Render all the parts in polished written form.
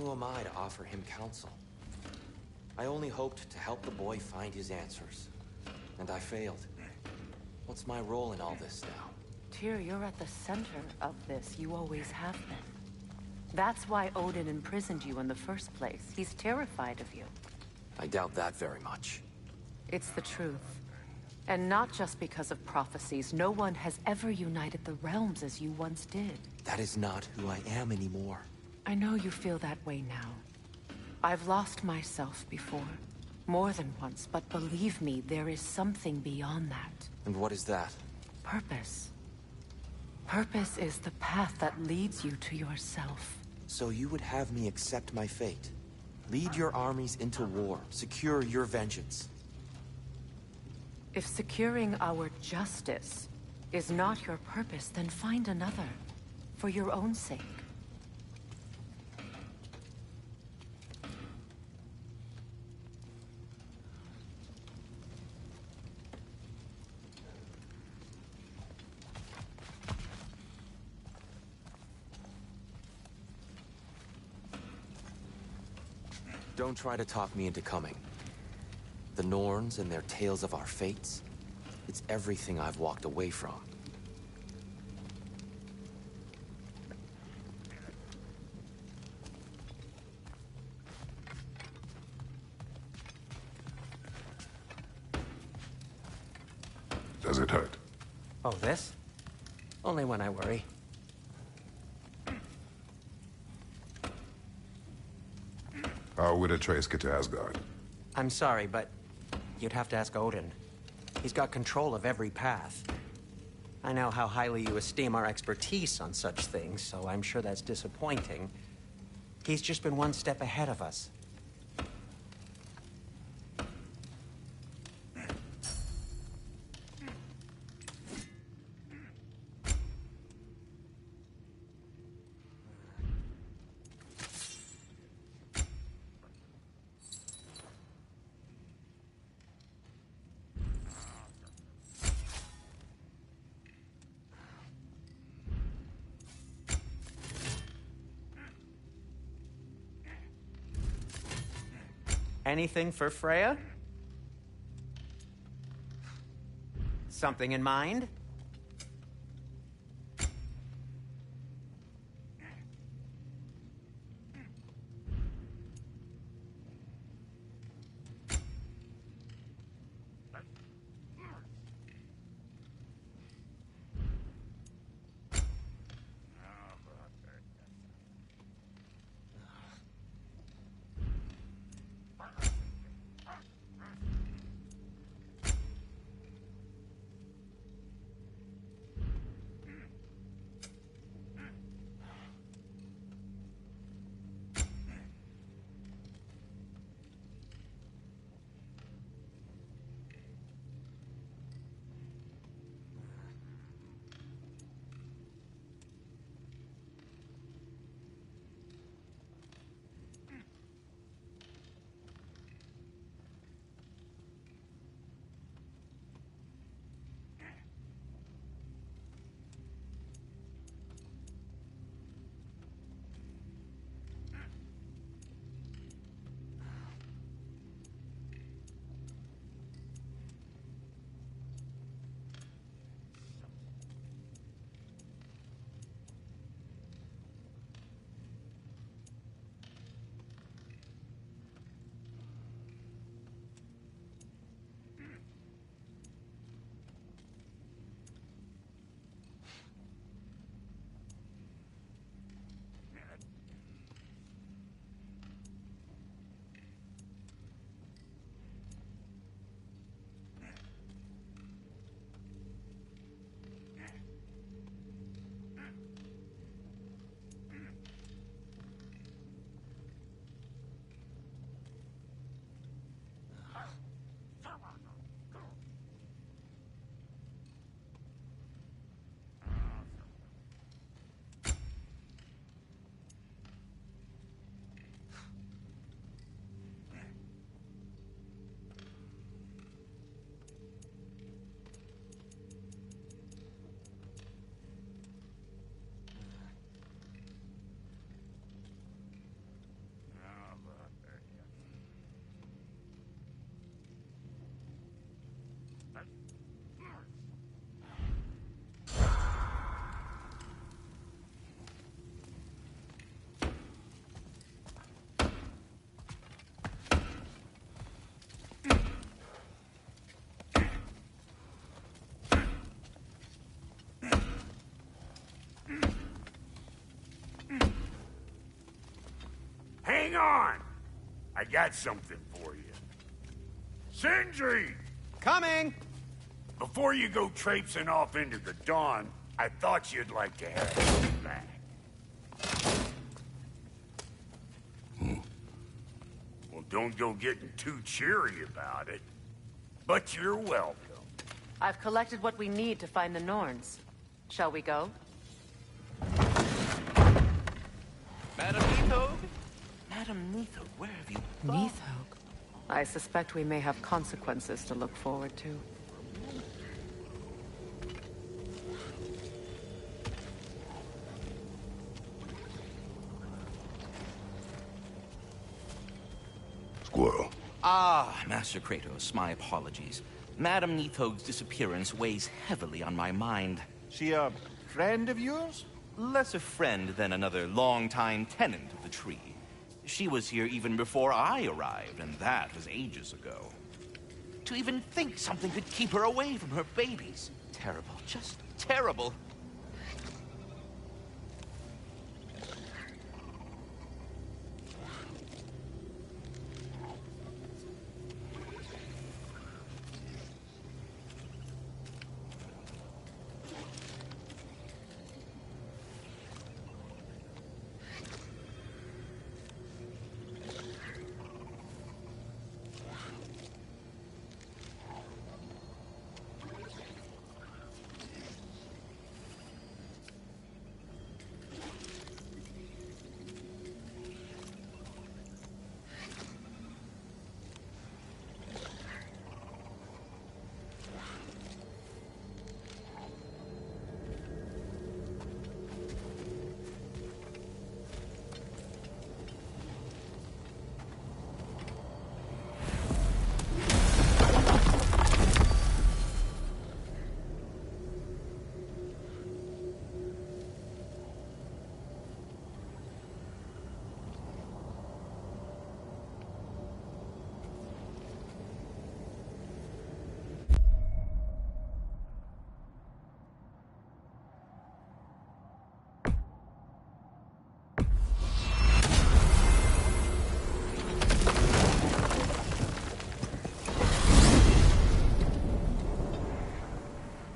Who am I to offer him counsel? I only hoped to help the boy find his answers. And I failed. What's my role in all this now? Tyr, you're at the center of this. You always have been. That's why Odin imprisoned you in the first place. He's terrified of you. I doubt that very much. It's the truth. And not just because of prophecies. No one has ever united the realms as you once did. That is not who I am anymore. I know you feel that way now. I've lost myself before. More than once, but believe me, there is something beyond that. And what is that? Purpose. Purpose is the path that leads you to yourself. So you would have me accept my fate? Lead your armies into war, secure your vengeance. If securing our justice is not your purpose, then find another. For your own sake. Don't try to talk me into coming. The Norns and their tales of our fates, it's everything I've walked away from. Does it hurt? Oh, this? Only when I worry. How would Atreus get to Asgard? I'm sorry, but you'd have to ask Odin. He's got control of every path. I know how highly you esteem our expertise on such things, so I'm sure that's disappointing. He's just been one step ahead of us. Anything for Freya? Something in mind? Hang on! I got something for you. Sindri! Coming! Before you go traipsing off into the dawn, I thought you'd like to have it back. Well, don't go getting too cheery about it. But you're welcome. I've collected what we need to find the Norns. Shall we go? Madam Neathog? Madam Neathog, where have you gone? Neathog? I suspect we may have consequences to look forward to. Squirrel. Ah, Master Kratos, my apologies. Madam Neathog's disappearance weighs heavily on my mind. She a friend of yours? Less a friend than another longtime tenant of the tree. She was here even before I arrived, and that was ages ago. To even think something could keep her away from her babies. Terrible, just terrible.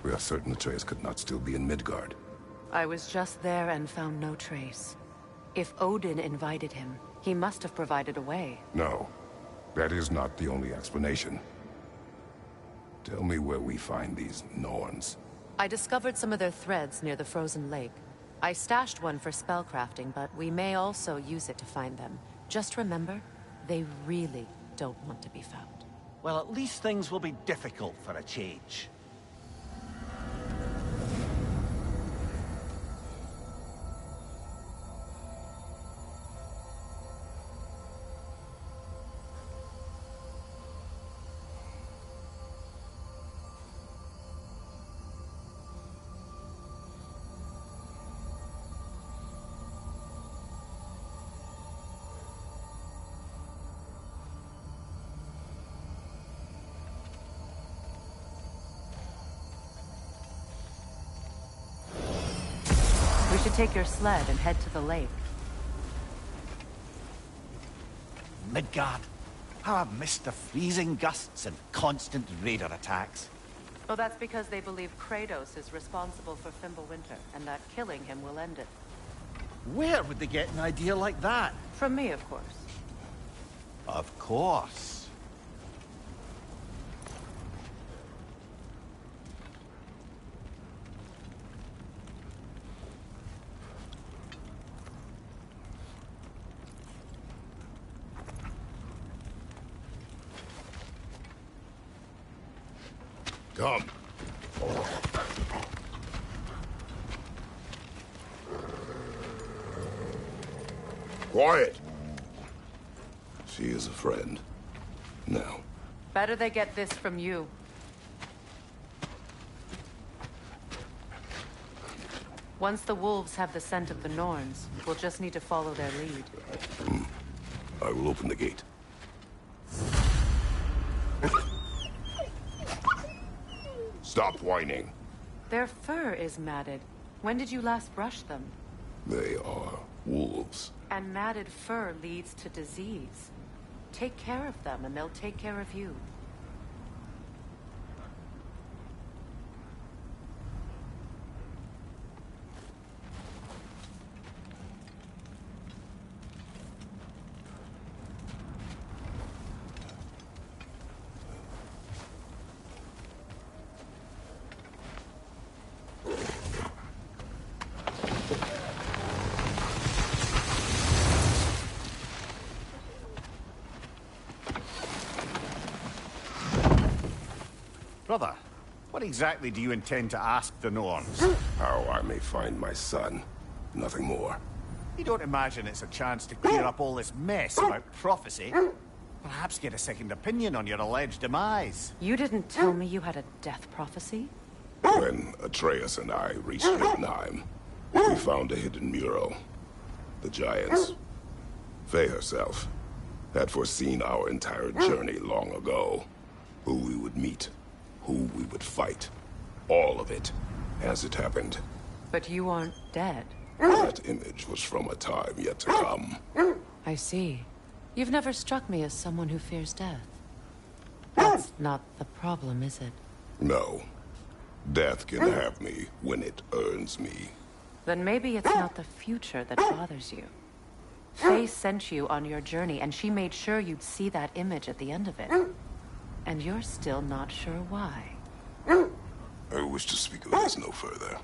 We are certain Atreus could not still be in Midgard. I was just there and found no trace. If Odin invited him, he must have provided a way. No, that is not the only explanation. Tell me where we find these Norns. I discovered some of their threads near the frozen lake. I stashed one for spellcrafting, but we may also use it to find them. Just remember, they really don't want to be found. Well, at least things will be difficult for a change. We should take your sled and head to the lake. Midgard. How I've missed the freezing gusts and constant raider attacks. Well, that's because they believe Kratos is responsible for Fimbulwinter, and that killing him will end it. Where would they get an idea like that? From me, of course. Of course. Come. Quiet. She is a friend. Now. Better they get this from you. Once the wolves have the scent of the Norns, we'll just need to follow their lead. I will open the gate. Stop whining. Their fur is matted. When did you last brush them? They are Wolves. And matted fur leads to disease. Take care of them, and they'll take care of you. Brother, what exactly do you intend to ask the Norns? How I may find my son. Nothing more. You don't imagine it's a chance to clear up all this mess about prophecy? Perhaps get a second opinion on your alleged demise. You didn't tell me you had a death prophecy? When Atreus and I reached Jotunheim, we found a hidden mural. The Giants, Faye herself, had foreseen our entire journey long ago. Who we would meet, who we would fight. All of it, as it happened. But you aren't dead. That image was from a time yet to come. I see. You've never struck me as someone who fears death. That's not the problem, is it? No. Death can have me when it earns me. Then maybe it's not the future that bothers you. Faye sent you on your journey, and she made sure you'd see that image at the end of it. And you're still not sure why. I wish to speak of this no further.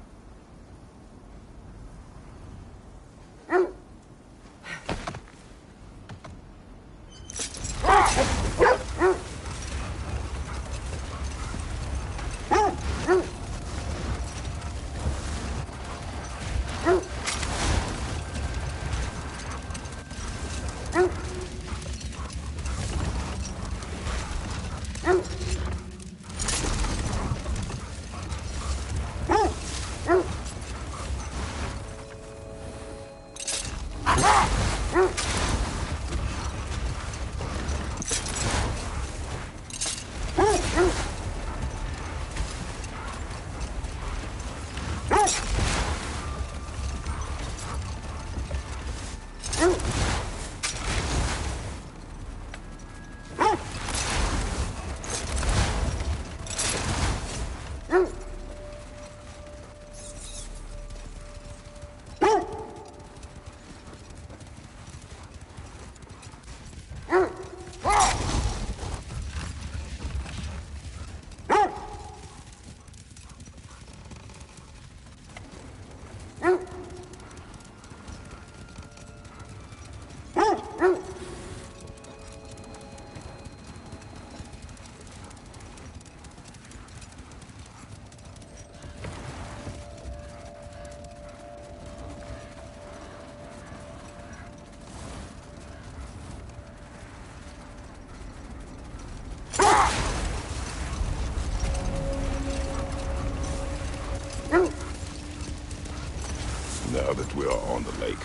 Now that we are on the lake,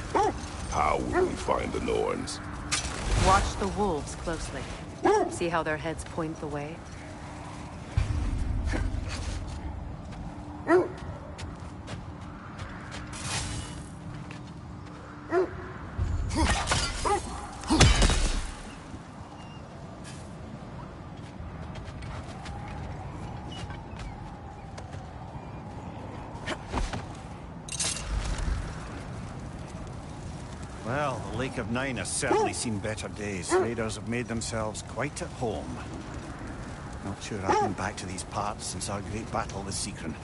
how will we find the Norns? Watch the wolves closely. See how their heads point the way? Well, the Lake of Nine has certainly seen better days. Raiders have made themselves quite at home. Not sure I've been back to these parts since our great battle with Secren.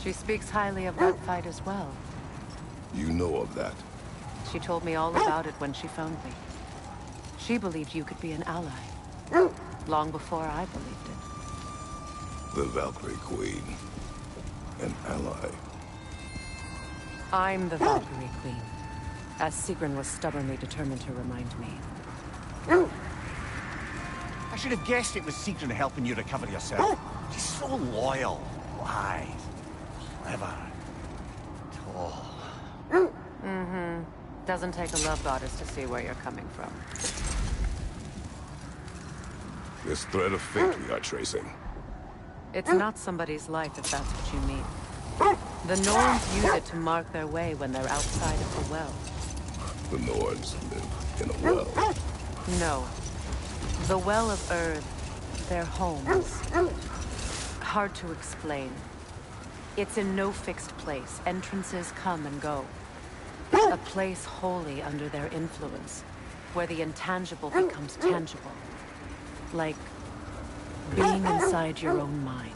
She speaks highly of that fight as well. You know of that? She told me all about it when she found me. She believed you could be an ally. Long before I believed it. The Valkyrie Queen. An ally. I'm the Valkyrie Queen, as Sigrun was stubbornly determined to remind me. I should have guessed it was Secren helping you recover yourself. She's so loyal, wise, clever, tall. Mm-hmm. Doesn't take a love goddess to see where you're coming from. This thread of fate we are tracing. It's not somebody's life, if that's what you mean. The Norns use it to mark their way when they're outside of the well. The Nords live in a well. No. The Well of Earth, their homes. Hard to explain. It's in no fixed place. Entrances come and go. A place wholly under their influence, where the intangible becomes tangible. Like being inside your own mind.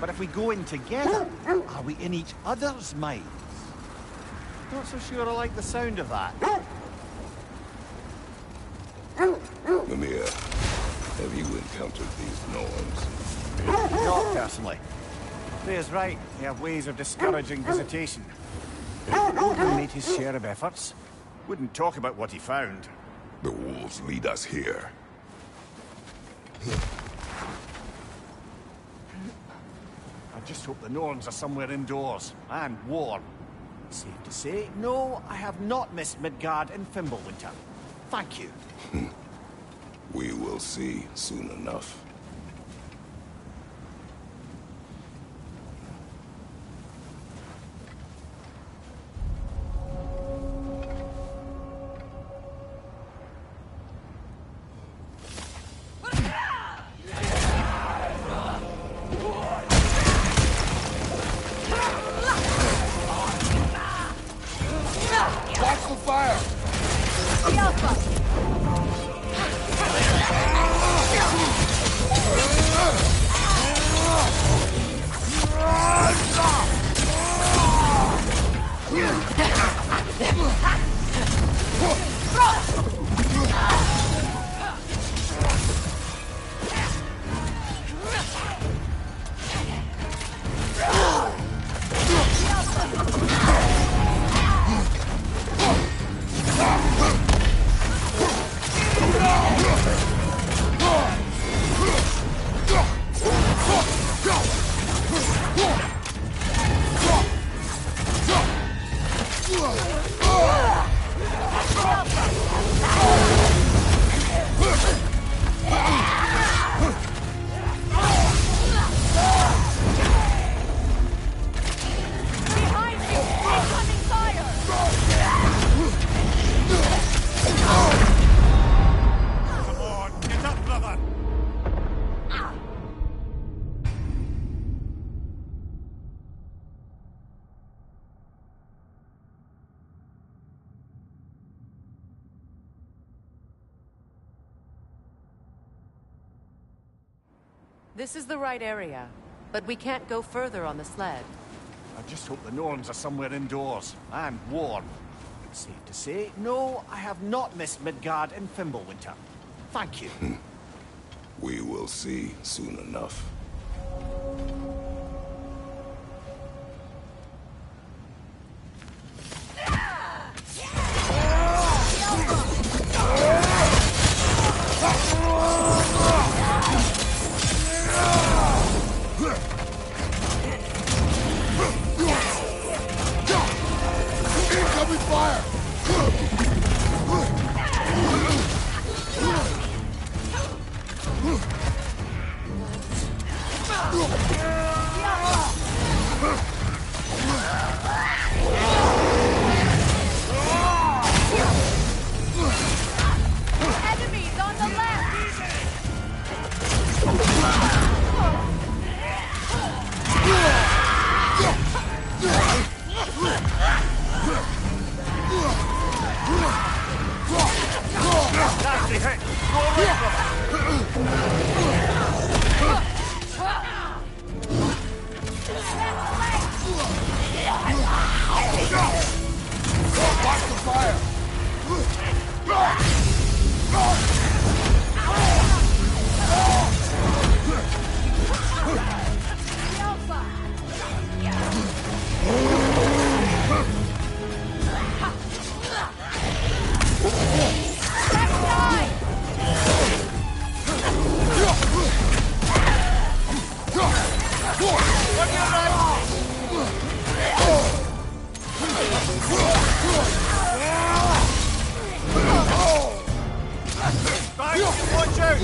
But if we go in together, are we in each other's minds? Not so sure I like the sound of that. Mimir, have you encountered these Norns? Not personally. Freya's right. They have ways of discouraging visitation. Odin made his share of efforts. Wouldn't talk about what he found. The wolves lead us here. I just hope the Norns are somewhere indoors and warm. Safe to say, no, I have not missed Midgard in Fimbulwinter. Thank you. We will see soon enough. Watch the fire! This is the right area, but we can't go further on the sled. I just hope the Norns are somewhere indoors and warm. Safe to say, no, I have not missed Midgard in Fimbulwinter. Thank you. We will see soon enough. Incoming fire! Enemies on the left! Nasty hit! Go away from Watch the fire! Watch out!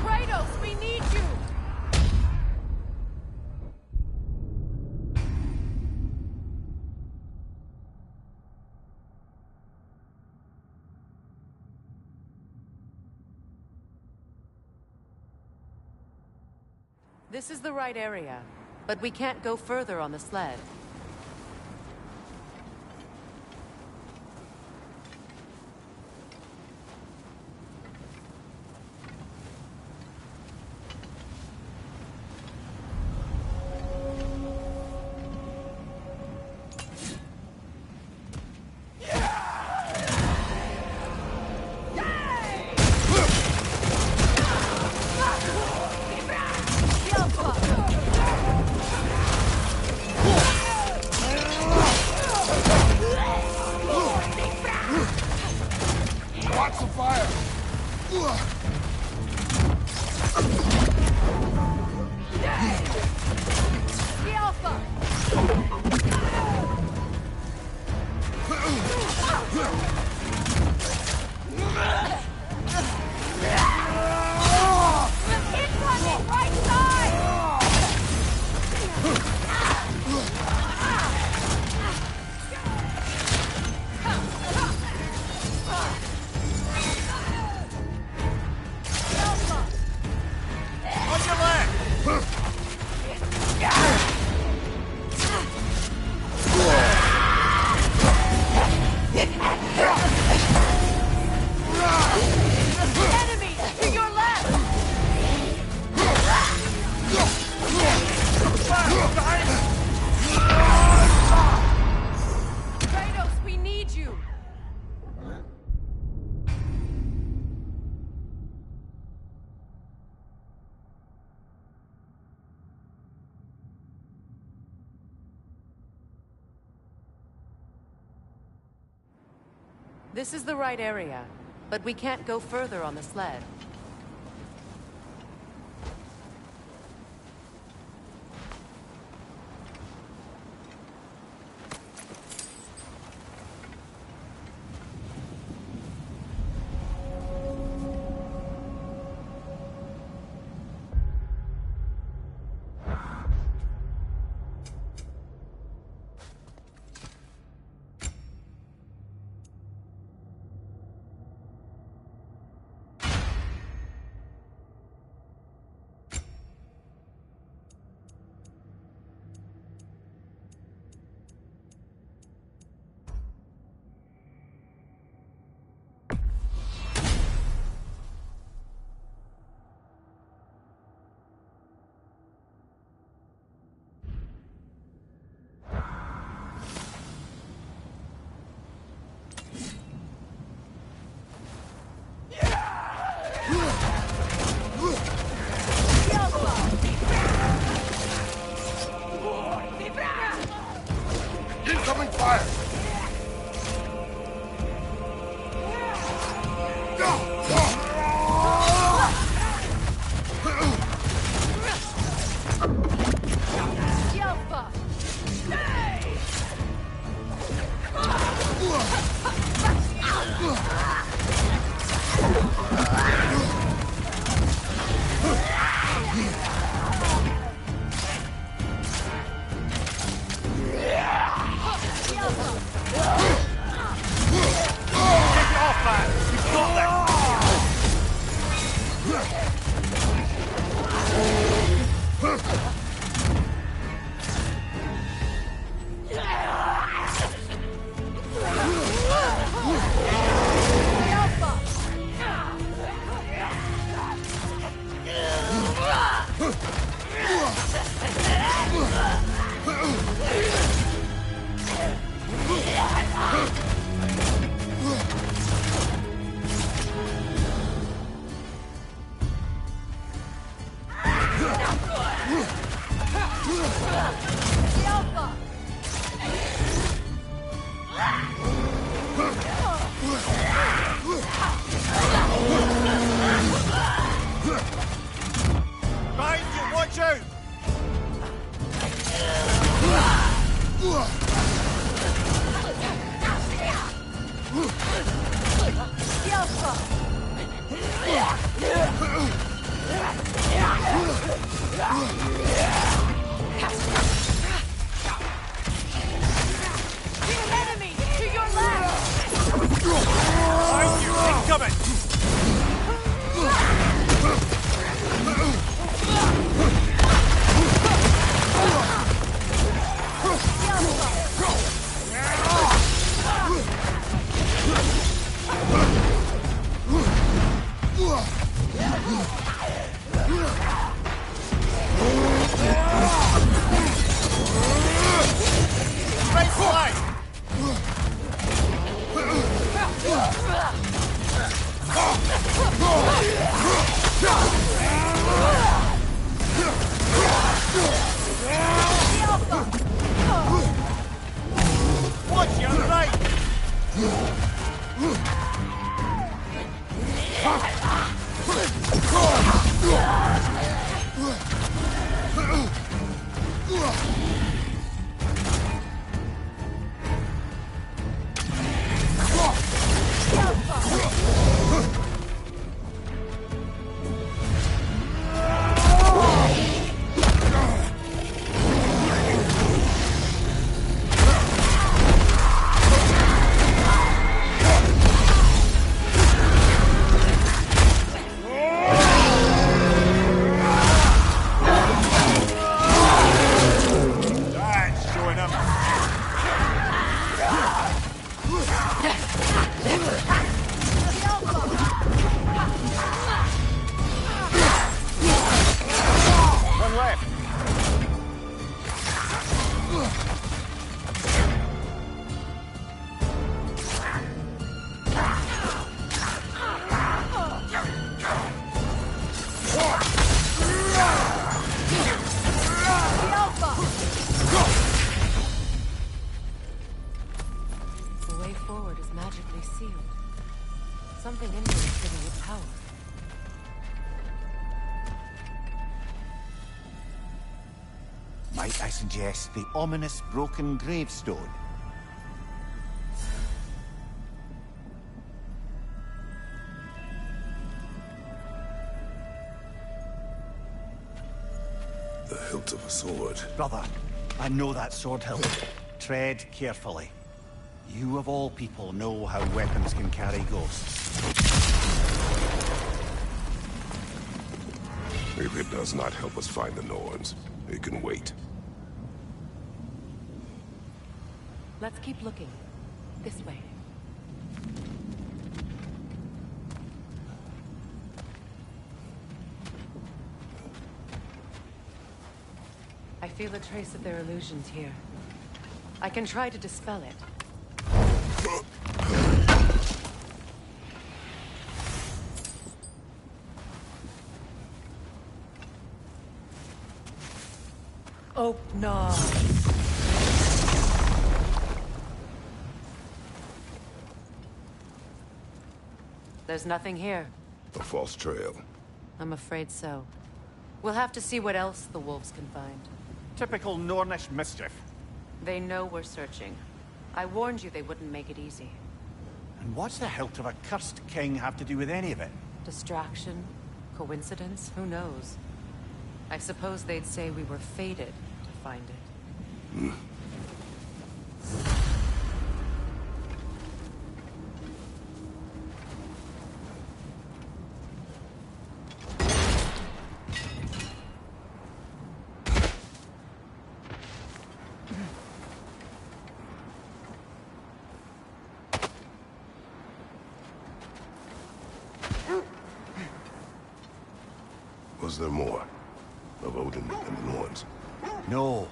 Kratos, we need you! This is the right area, but we can't go further on the sled. Watch the fire! The Alpha! Incoming right side! On your left! Enemy! To your left! Kratos, we need you! This is the right area, but we can't go further on the sled. Incoming fire! The Alpha! Enemy! To your left! Behind you! Incoming! Right side! Watch your right! That's showing him. One left. The way forward is magically sealed. Something in here is giving it power. Might I suggest the ominous broken gravestone? The hilt of a sword. Brother, I know that sword hilt. Tread carefully. You of all people know how weapons can carry ghosts. If it does not help us find the Norns, it can wait. Let's keep looking. This way. I feel a trace of their illusions here. I can try to dispel it. Oh, no. There's nothing here. A false trail. I'm afraid so. We'll have to see what else the wolves can find. Typical Nornish mischief. They know we're searching. I warned you they wouldn't make it easy. And what's the hilt of a cursed king have to do with any of it? Distraction? Coincidence? Who knows? I suppose they'd say we were fated to find it. Was there more? Of Odin and the Norns? No.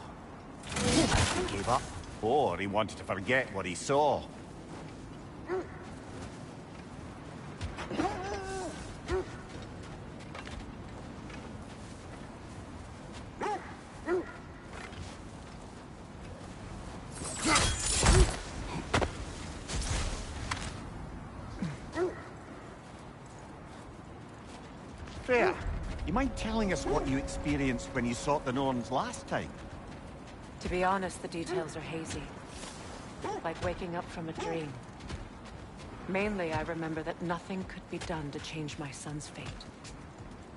He gave up. Or he wanted to forget what he saw. Freya, you mind telling us what you experienced when you sought the Norns last time? To be honest, the details are hazy. Like waking up from a dream. Mainly, I remember that nothing could be done to change my son's fate.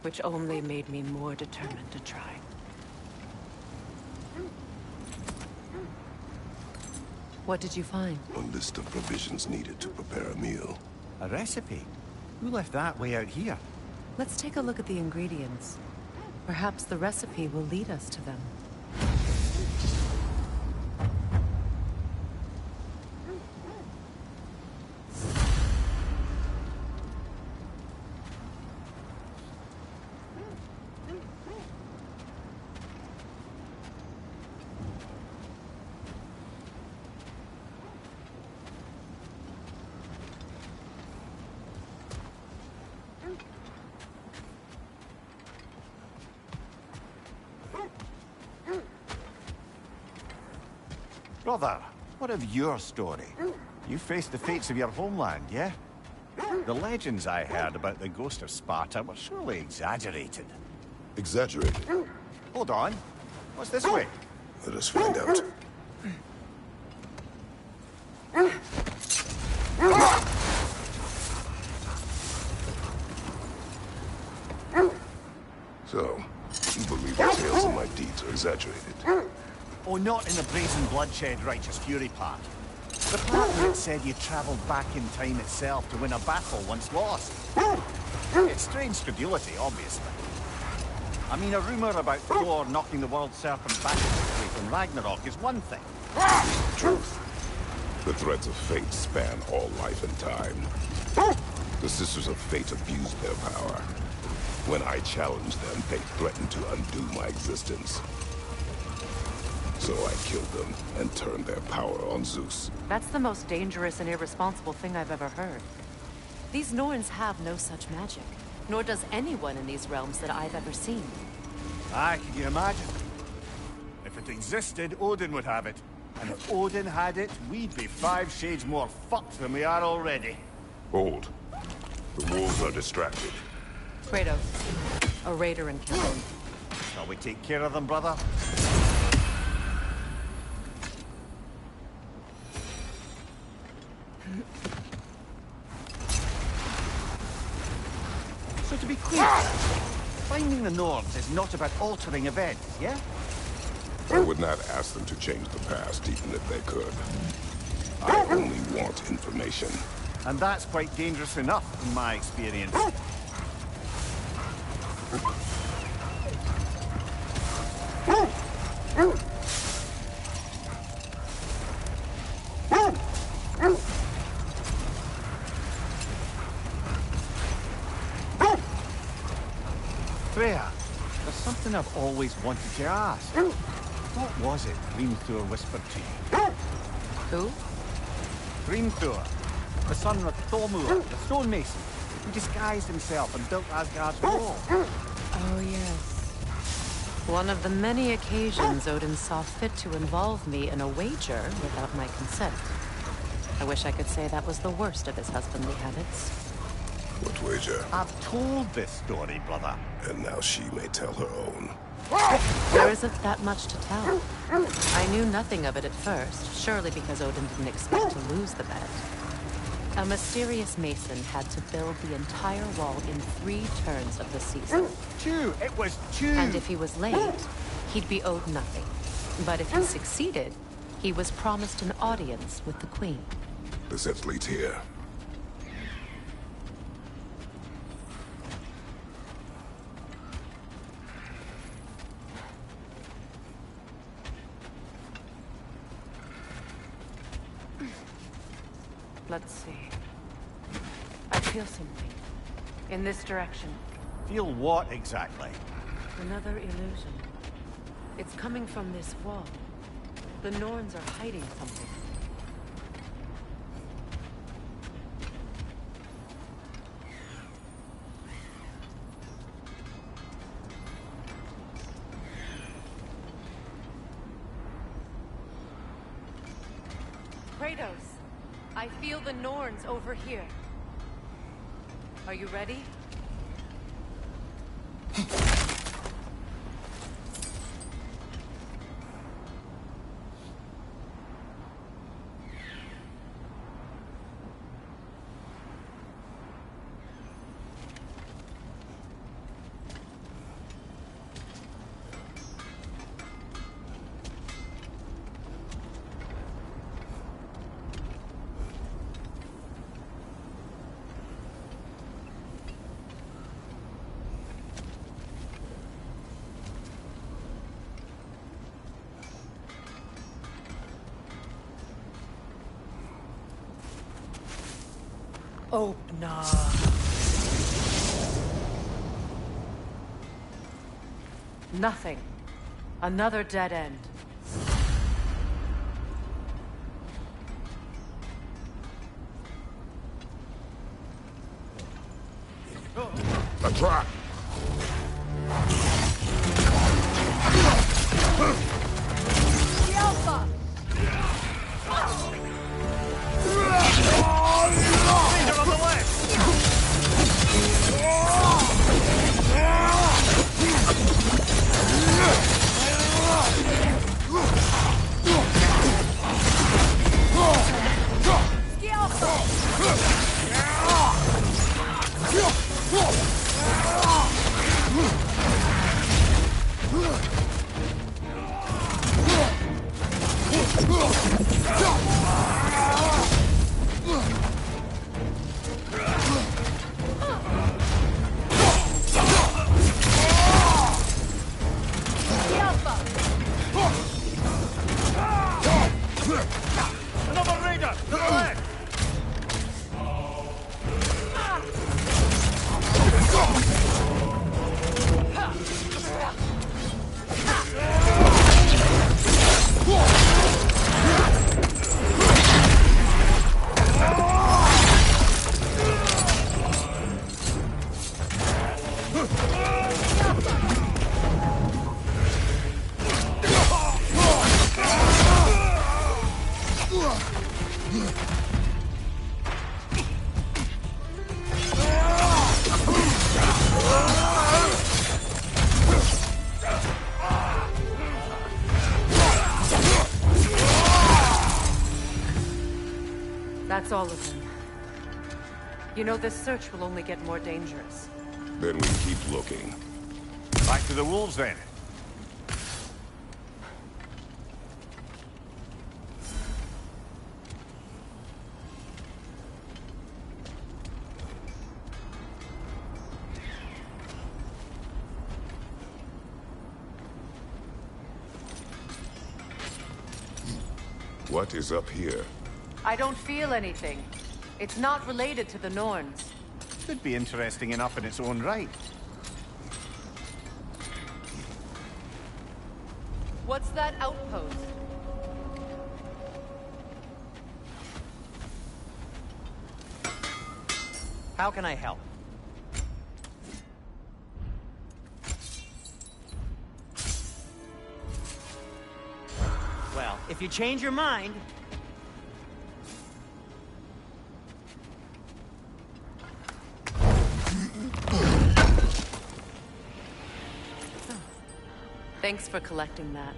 Which only made me more determined to try. What did you find? A list of provisions needed to prepare a meal. A recipe? Who left that way out here? Let's take a look at the ingredients. Perhaps the recipe will lead us to them. Brother, what of your story? You faced the fates of your homeland, yeah? The legends I heard about the ghost of Sparta were surely exaggerated. Exaggerated? Hold on. What's this way? Let us find out. So, you believe the tales of my deeds are exaggerated? Oh, not in the brazen bloodshed righteous fury part. The part where it said you travelled back in time itself to win a battle once lost. It's strange credulity, obviously. I mean, a rumour about Thor knocking the world serpent back into place in Ragnarok is one thing. Truth. The threads of fate span all life and time. The Sisters of Fate abused their power. When I challenged them, they threatened to undo my existence. So I killed them and turned their power on Zeus. That's the most dangerous and irresponsible thing I've ever heard. These Norns have no such magic, nor does anyone in these realms that I've ever seen. Aye, can you imagine? If it existed, Odin would have it. And if Odin had it, we'd be 5 shades more fucked than we are already. Hold. The wolves are distracted. Kratos, a raider encountered. Shall we take care of them, brother? So to be clear, finding the Norns is not about altering events, yeah? I would not ask them to change the past, even if they could. I only want information. And that's quite dangerous enough, in my experience. Freya, there's something I've always wanted to ask. What was it Hrimthur whispered to you? Who? Hrimthur, the son of Thormur, the stonemason, who disguised himself and built Asgard's wall. Oh, yes. One of the many occasions Odin saw fit to involve me in a wager without my consent. I wish I could say that was the worst of his husbandly habits. What wager? I've told this story, brother. And now she may tell her own. There isn't that much to tell. I knew nothing of it at first, surely because Odin didn't expect to lose the bet. A mysterious mason had to build the entire wall in 3 turns of the season. 2! It was 2! And if he was late, he'd be owed nothing. But if he succeeded, he was promised an audience with the queen. The set leads here. Let's see. I feel something. In this direction. Feel what exactly? Another illusion. It's coming from this wall. The Norns are hiding something. Kratos, I feel the Norns over here. Are you ready? Oh, no. Nothing. Another dead end. A trap! The Alpha! Danger on the left! The Alpha! The Alpha! Another raider! To the left! That's all of them. You know, this search will only get more dangerous. Then we keep looking. Back to the wolves then. What is up here? I don't feel anything. It's not related to the Norns. Could be interesting enough in its own right. What's that outpost? How can I help? Well, if you change your mind... Thanks for collecting that.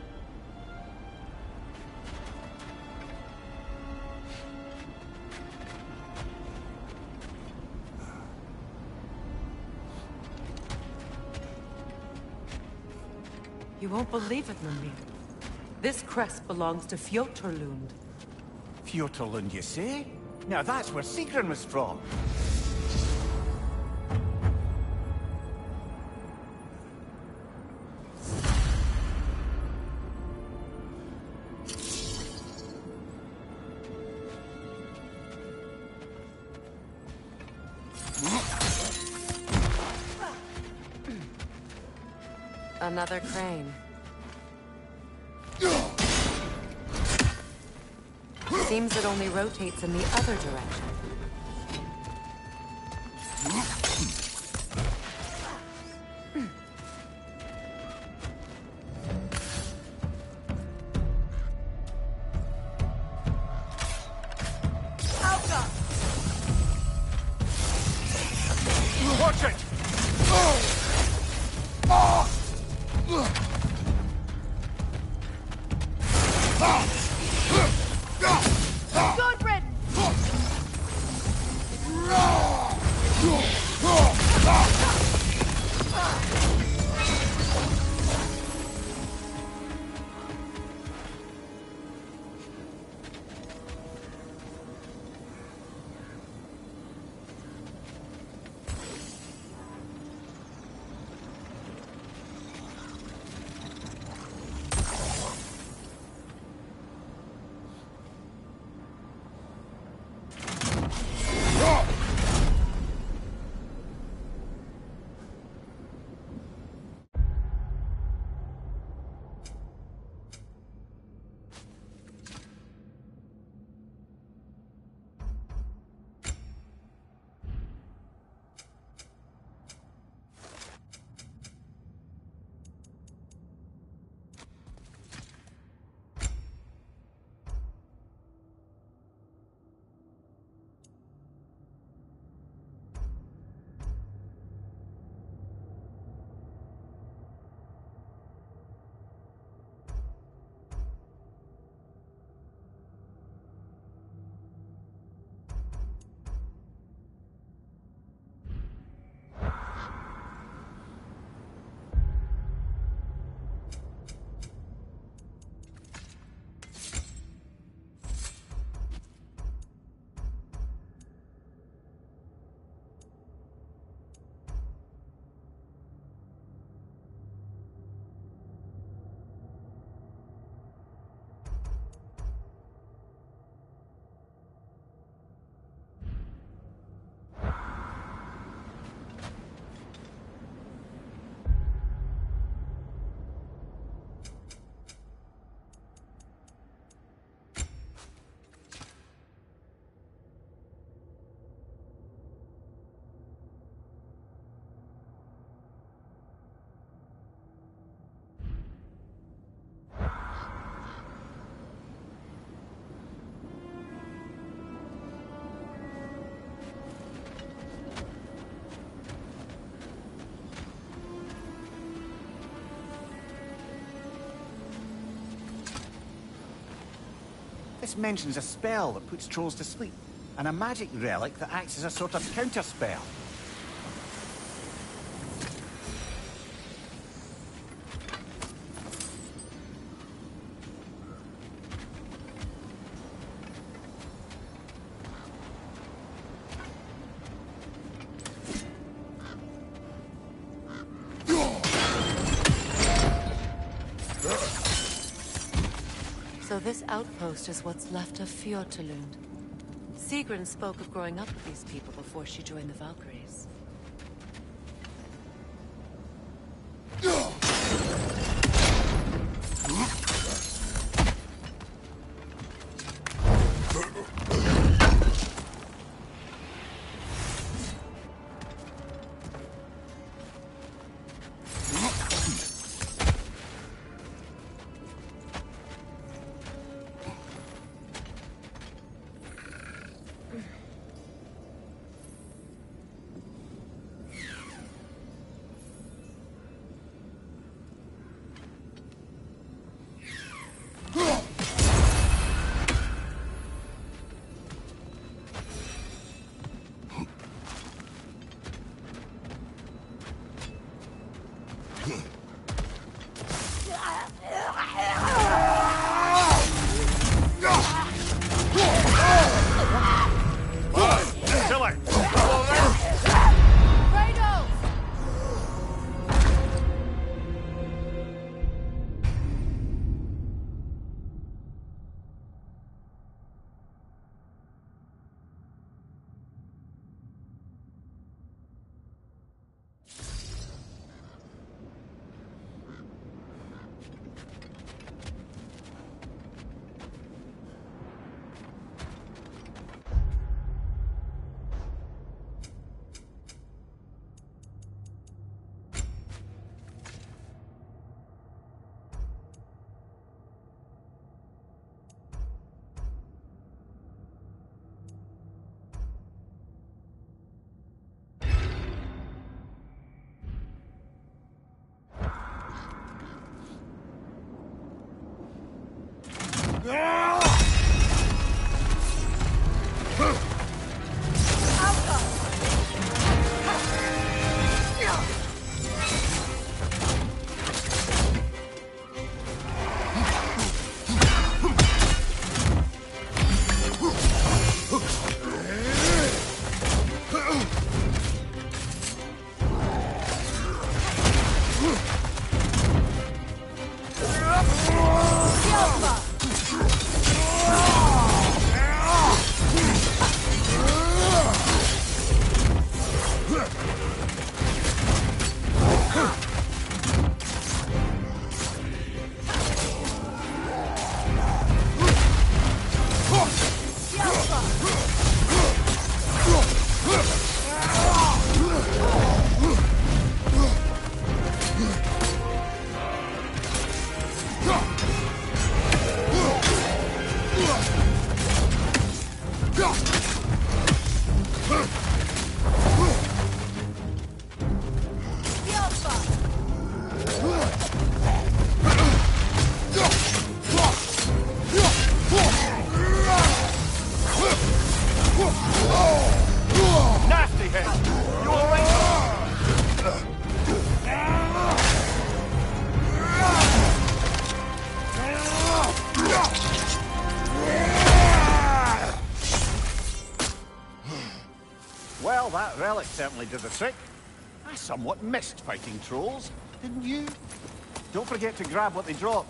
You won't believe it, Mimir. This crest belongs to Fjotorlund. Fjotorlund, you say? Now that's where Sigrun was from. Another crane. Seems it only rotates in the other direction. Alpha! Watch it! Good riddance! This mentions a spell that puts trolls to sleep, and a magic relic that acts as a sort of counter-spell. So this outpost is what's left of Fjortulund. Sigrun spoke of growing up with these people before she joined the Valkyries. Nasty head! You alright? Well, that relic certainly did the trick. I somewhat missed fighting trolls, didn't you? Don't forget to grab what they drop.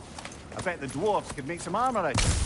I bet the dwarves could make some armor out of it.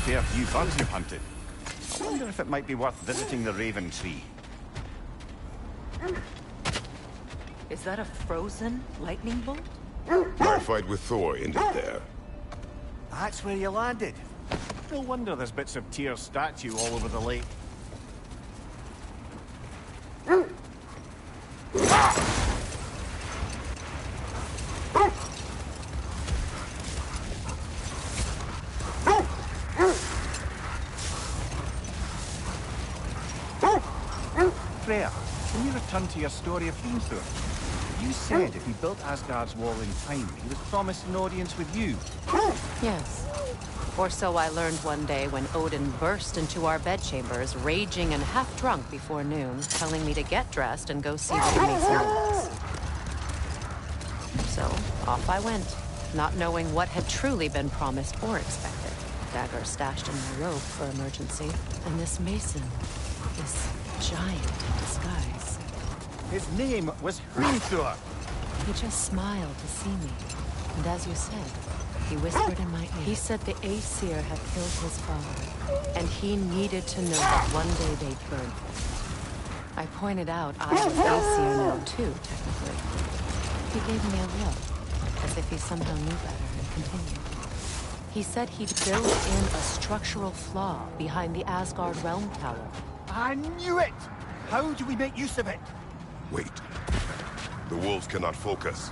Fair few bugs you've hunted. I wonder if it might be worth visiting the Raven Tree. Is that a frozen lightning bolt? My fight with Thor ended there. That's where you landed. No wonder there's bits of Tyr's statue all over the lake. Freya, can you return to your story of Heimthur? You said if he built Asgard's wall in time, he was promised an audience with you. Yes. Or so I learned one day when Odin burst into our bedchambers, raging and half-drunk before noon, telling me to get dressed and go see the Nornas. So, off I went, not knowing what had truly been promised or expected. Dagger stashed in my robe for emergency, and this mason, this giant in disguise. His name was Heimthur. He just smiled to see me, and as you said, he whispered in my ear. He said the Aesir had killed his father, and he needed to know that one day they'd burn him. I pointed out I was Aesir now too, technically. He gave me a look, as if he somehow knew better, and continued. He said he'd built in a structural flaw behind the Asgard Realm Tower. I knew it! How do we make use of it? Wait. The wolves cannot focus.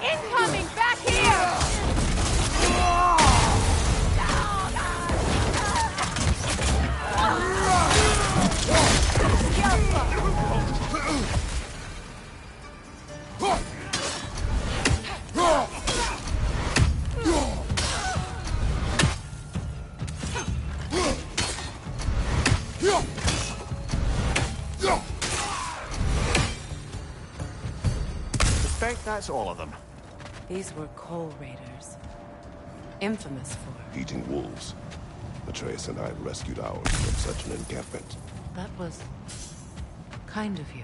Incoming! Back here! right, that's all of them. These were coal raiders. Infamous for... Eating wolves. Atreus and I rescued ours from such an encampment. That was... kind of you.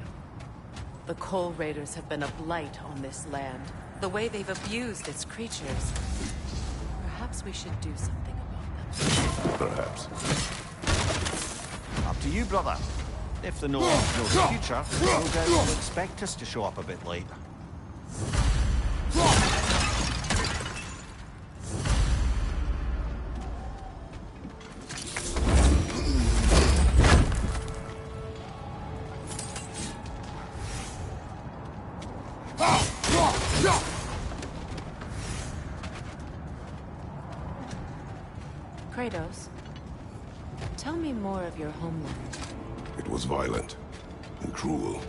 The coal raiders have been a blight on this land. The way they've abused its creatures. Perhaps we should do something about them. Perhaps. Up to you, brother. If the Nornas know the future, no doubt they'll expect us to show up a bit late. Kratos, tell me more of your homeland. It was violent and cruel.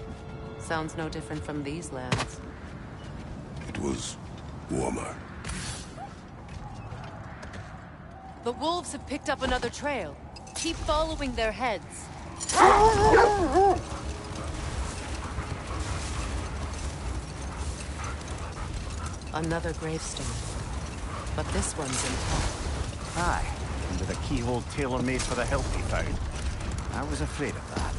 Sounds no different from these lands. It was warmer. The wolves have picked up another trail. Keep following their heads. Another gravestone. But this one's intact. Aye, and with a keyhole tailor-made for the help he found. I was afraid of that.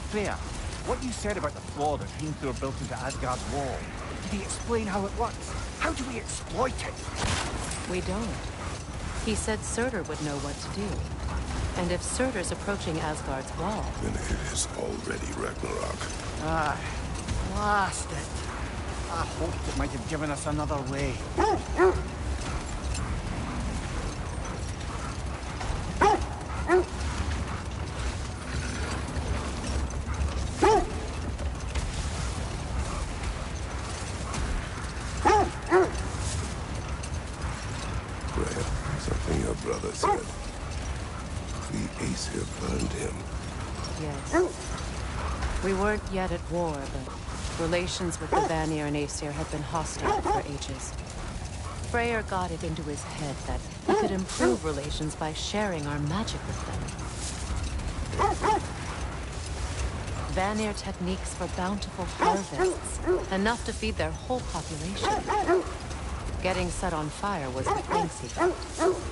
Freya, what you said about the flaw that Hrimthur built into Asgard's wall, did he explain how it works? How do we exploit it? We don't. He said Surtur would know what to do. And if Surtur's approaching Asgard's wall... Then it is already Ragnarok. Ah, blast it. I hoped it might have given us another way. Something your brother said. The Aesir burned him. Yes. We weren't yet at war, but relations with the Vanir and Aesir had been hostile for ages. Freyr got it into his head that he could improve relations by sharing our magic with them. Vanir techniques for bountiful harvests, enough to feed their whole population. Getting set on fire was a thanks he got.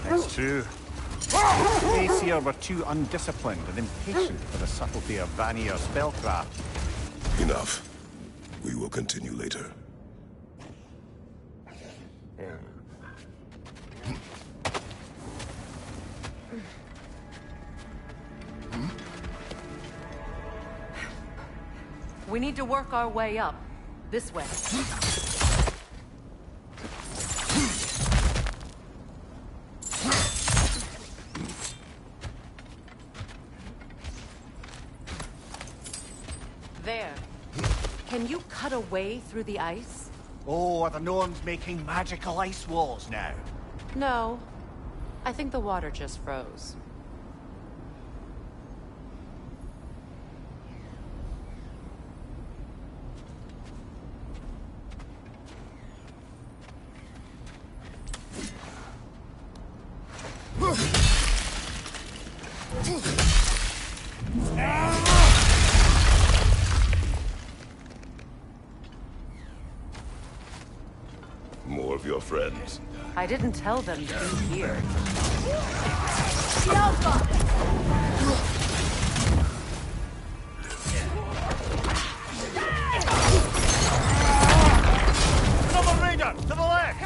That's true. The Aesir were too undisciplined and impatient for the subtlety of Vanir spellcraft. Enough. We will continue later. We need to work our way up. This way. There. Can you cut a way through the ice? Oh, are the Norns making magical ice walls now? No. I think the water just froze. More of your friends. I didn't tell them to be here. Another raider! To the left!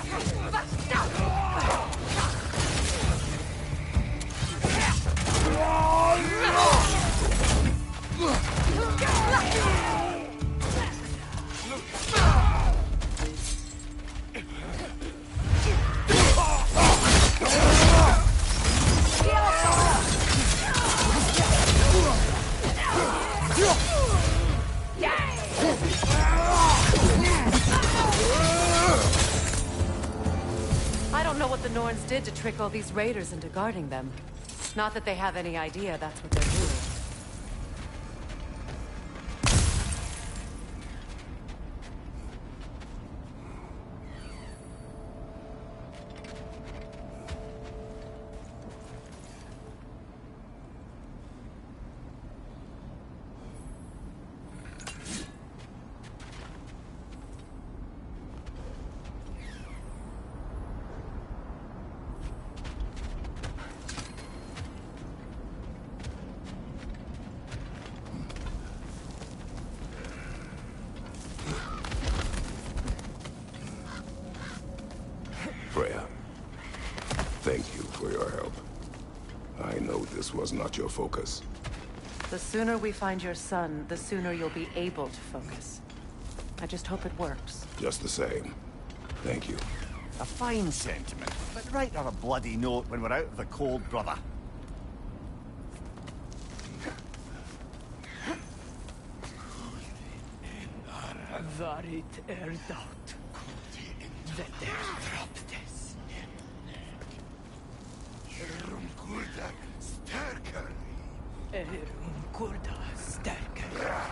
I don't know what the Norns did to trick all these raiders into guarding them. Not that they have any idea that's what they're doing. Thank you for your help. I know this was not your focus. The sooner we find your son, the sooner you'll be able to focus. I just hope it works. Just the same. Thank you. A fine sentiment, but write on a bloody note when we're out of the cold, brother. Varit erdaut. Vetter traptes. Kurda stärker. Kurda stärker.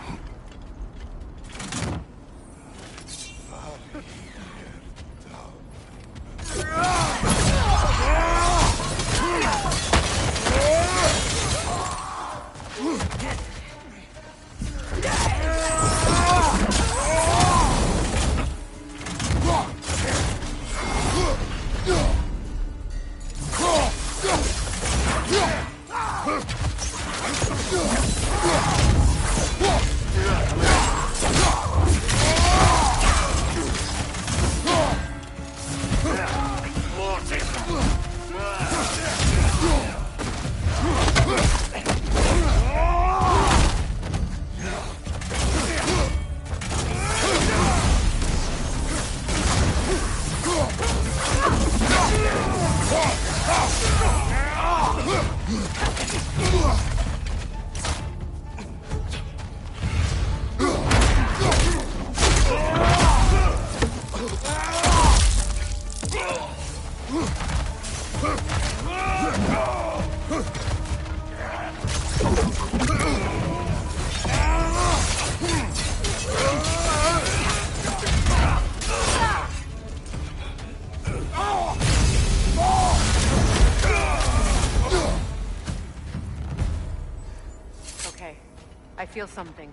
I feel something.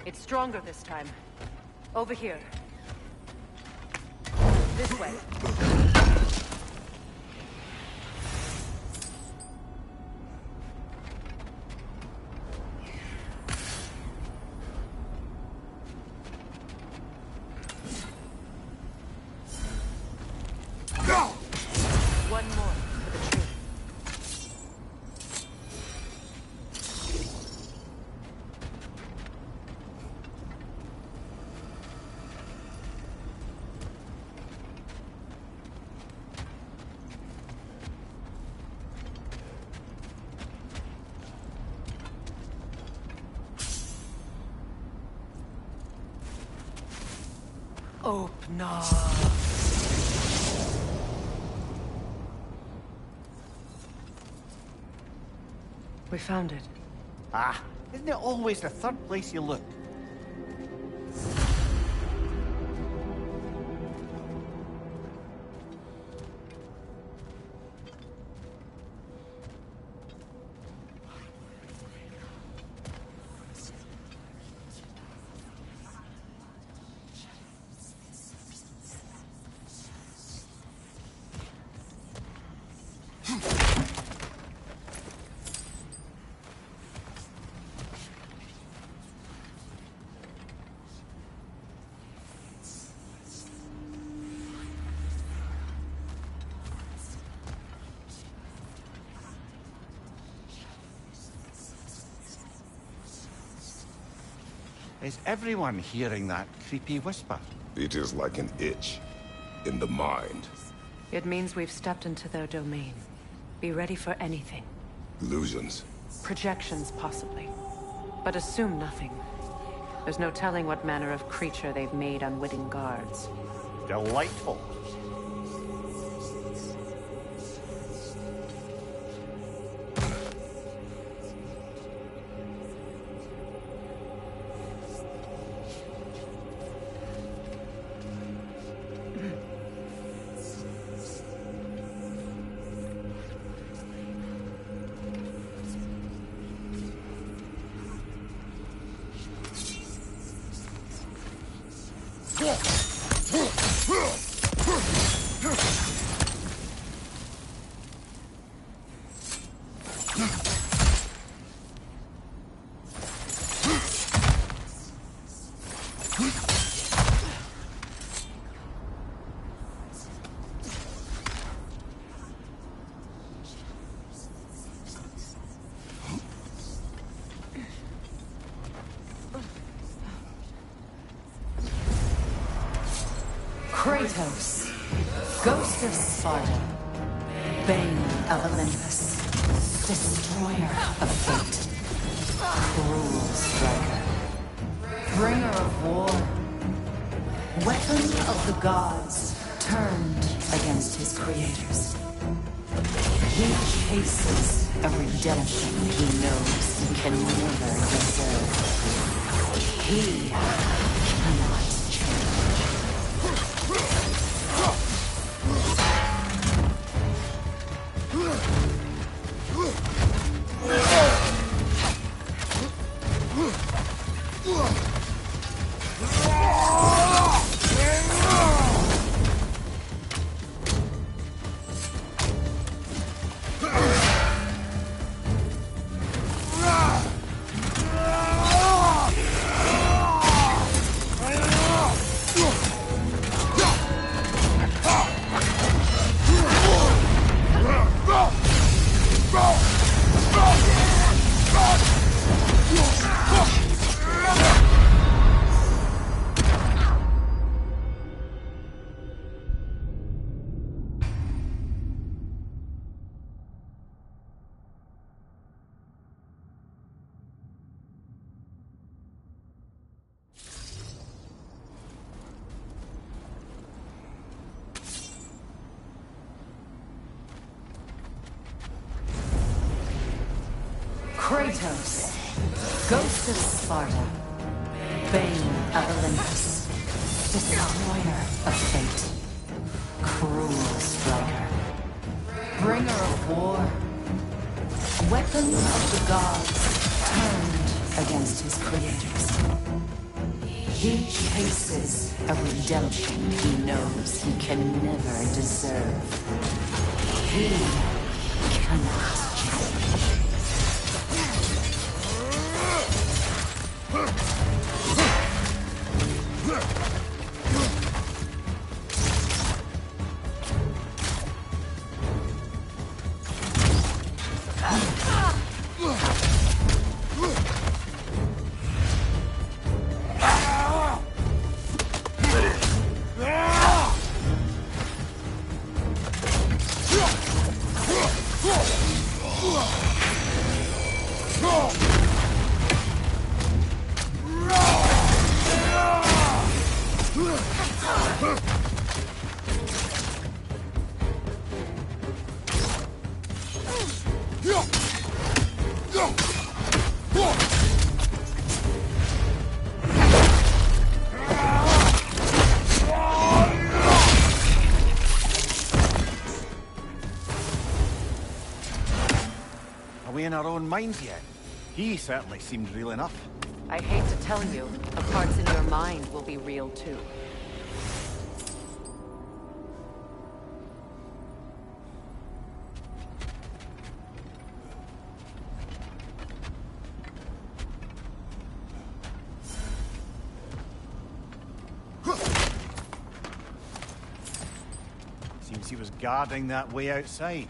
It's stronger this time. Over here. This way. One more for the tree. Open. We found it. Ah, isn't it always the third place you look? Is everyone hearing that creepy whisper? It is like an itch in the mind. It means we've stepped into their domain. Be ready for anything. Illusions. Projections, possibly. But assume nothing. There's no telling what manner of creature they've made unwitting guards. Delightful. Kratos, Ghost of Sparta, Bane of Olympus, Destroyer of Fate, Cruel Striker, Bringer of War, Weapon of the Gods, turned against his creators. He chases a redemption he knows he can never deserve. He cannot change. Kratos, Ghost of Sparta, Bane of Olympus, Destroyer of Fate, Cruel Striker, Bringer of War, Weapon of the Gods, turned against his creators. He chases a redemption he knows he can never deserve. He cannot change. In our own minds yet? He certainly seemed real enough. I hate to tell you, the parts in your mind will be real too. Seems he was guarding that way outside.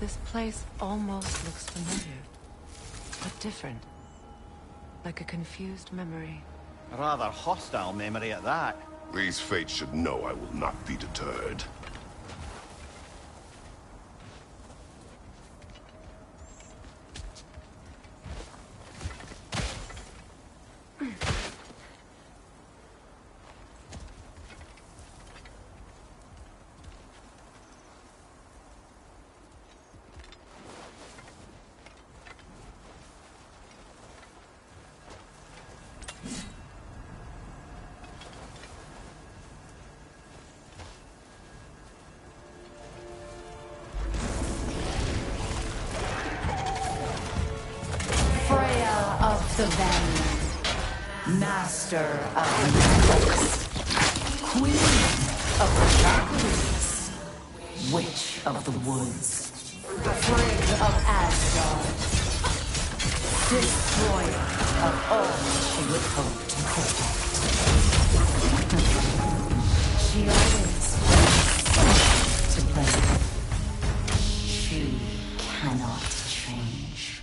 This place almost looks familiar, but different. Like a confused memory. A rather hostile memory at that. These fates should know I will not be deterred. The Vanguard, master of magics, queen of the Valkyries, witch of the woods, frigg of Asgard, destroyer of all she would hope to protect. She always wants to blame. She cannot change.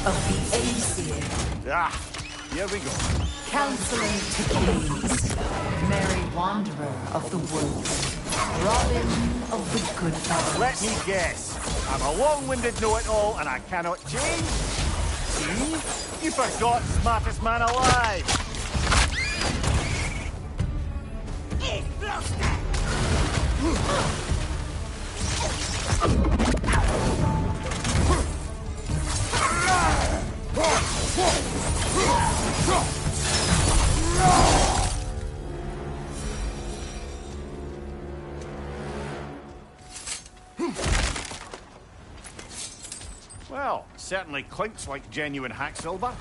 Of the Aesir. Ah, here we go. Counseling to kings. Merry wanderer of the woods. Robin of the good fight. Let me guess. I'm a long-winded know-it-all and I cannot change? See? You forgot smartest man alive. Well, certainly clinks like genuine hack silver.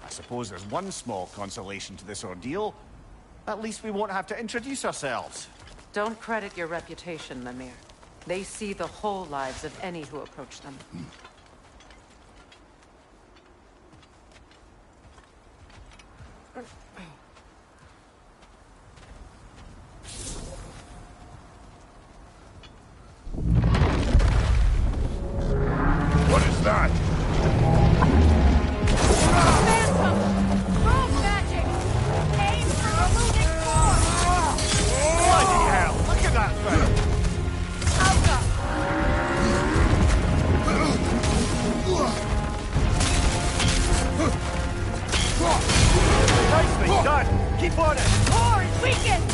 I suppose there's one small consolation to this ordeal. At least we won't have to introduce ourselves. Don't credit your reputation, Mimir. They see the whole lives of any who approach them. What is that? Phantom! Rogue magic! Aim for a looting force! Bloody hell! Look at that thing! Alpha! Nicely done! Keep on it! Core is weakened!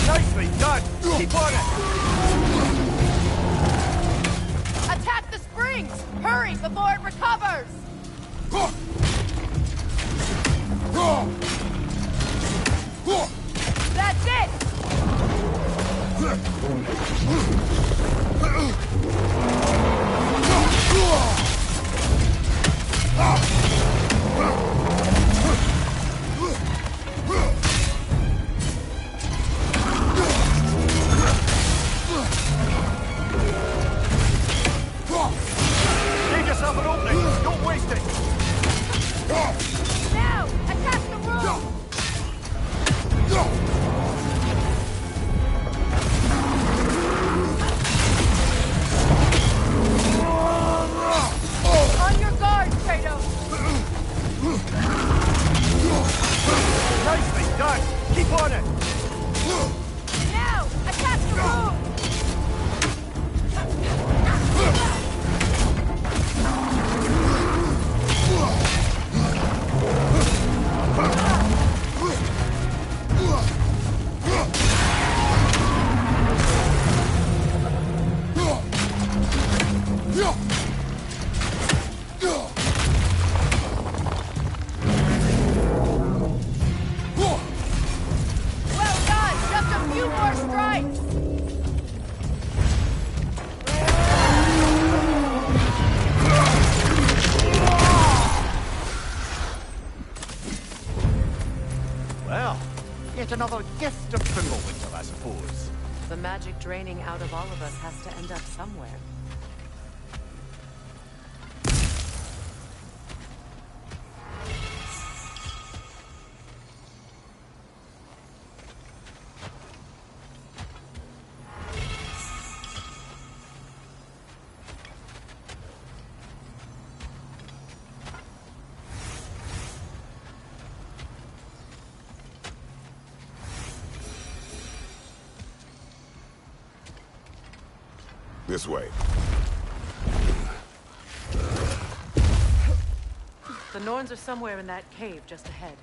Nicely done! Keep on it! Attack the springs! Hurry before it recovers! That's it! Give yourself an opening! Don't waste it! Now! Attack the room! On your guard, Kratos! another gift of Fimbulwinter, I suppose. The magic draining out of all of us has to end up somewhere. This way. The Norns are somewhere in that cave just ahead.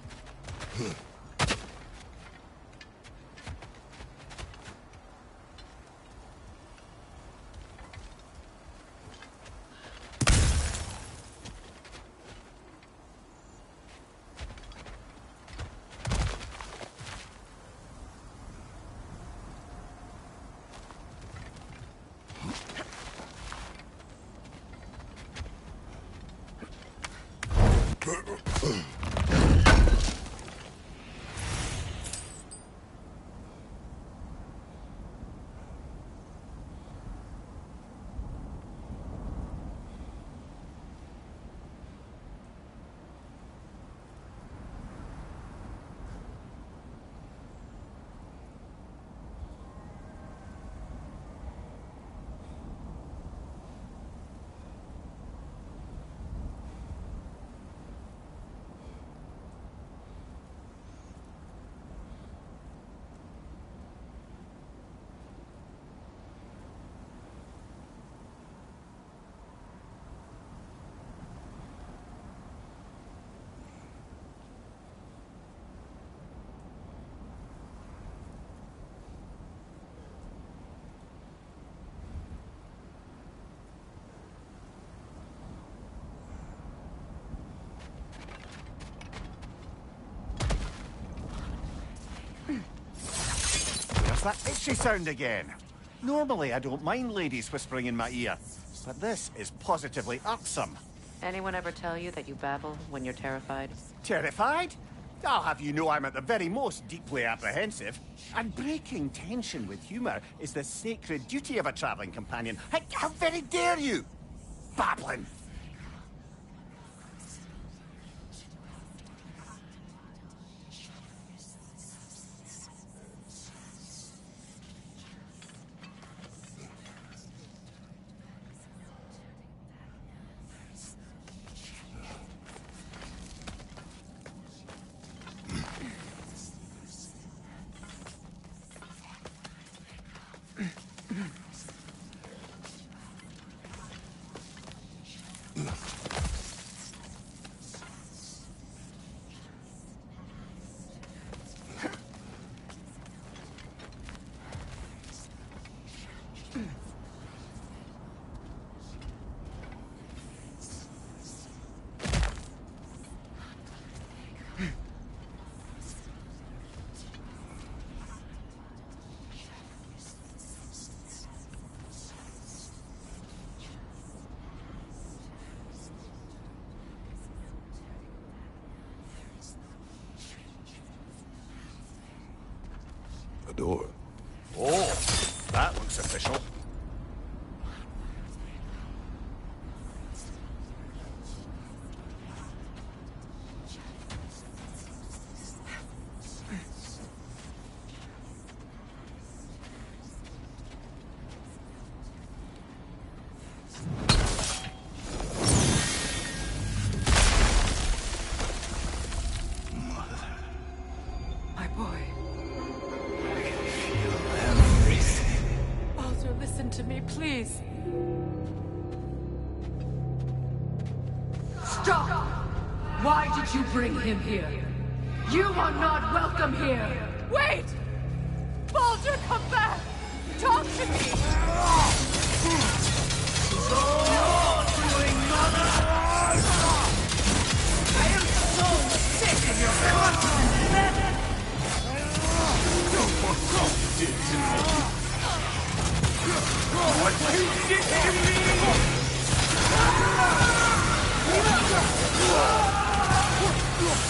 That itchy sound again. Normally, I don't mind ladies whispering in my ear, but this is positively irksome. Anyone ever tell you that you babble when you're terrified? Terrified? I'll have you know I'm at the very most deeply apprehensive. And breaking tension with humor is the sacred duty of a traveling companion. How very dare you? Babbling! A door. Oh, that looks official. My boy. Baldur, listen to me, please. Stop! Why did you bring him here? You are not welcome here! Wait! Baldur, come back! Talk to me! I am so sick of your constant method! What you did to me!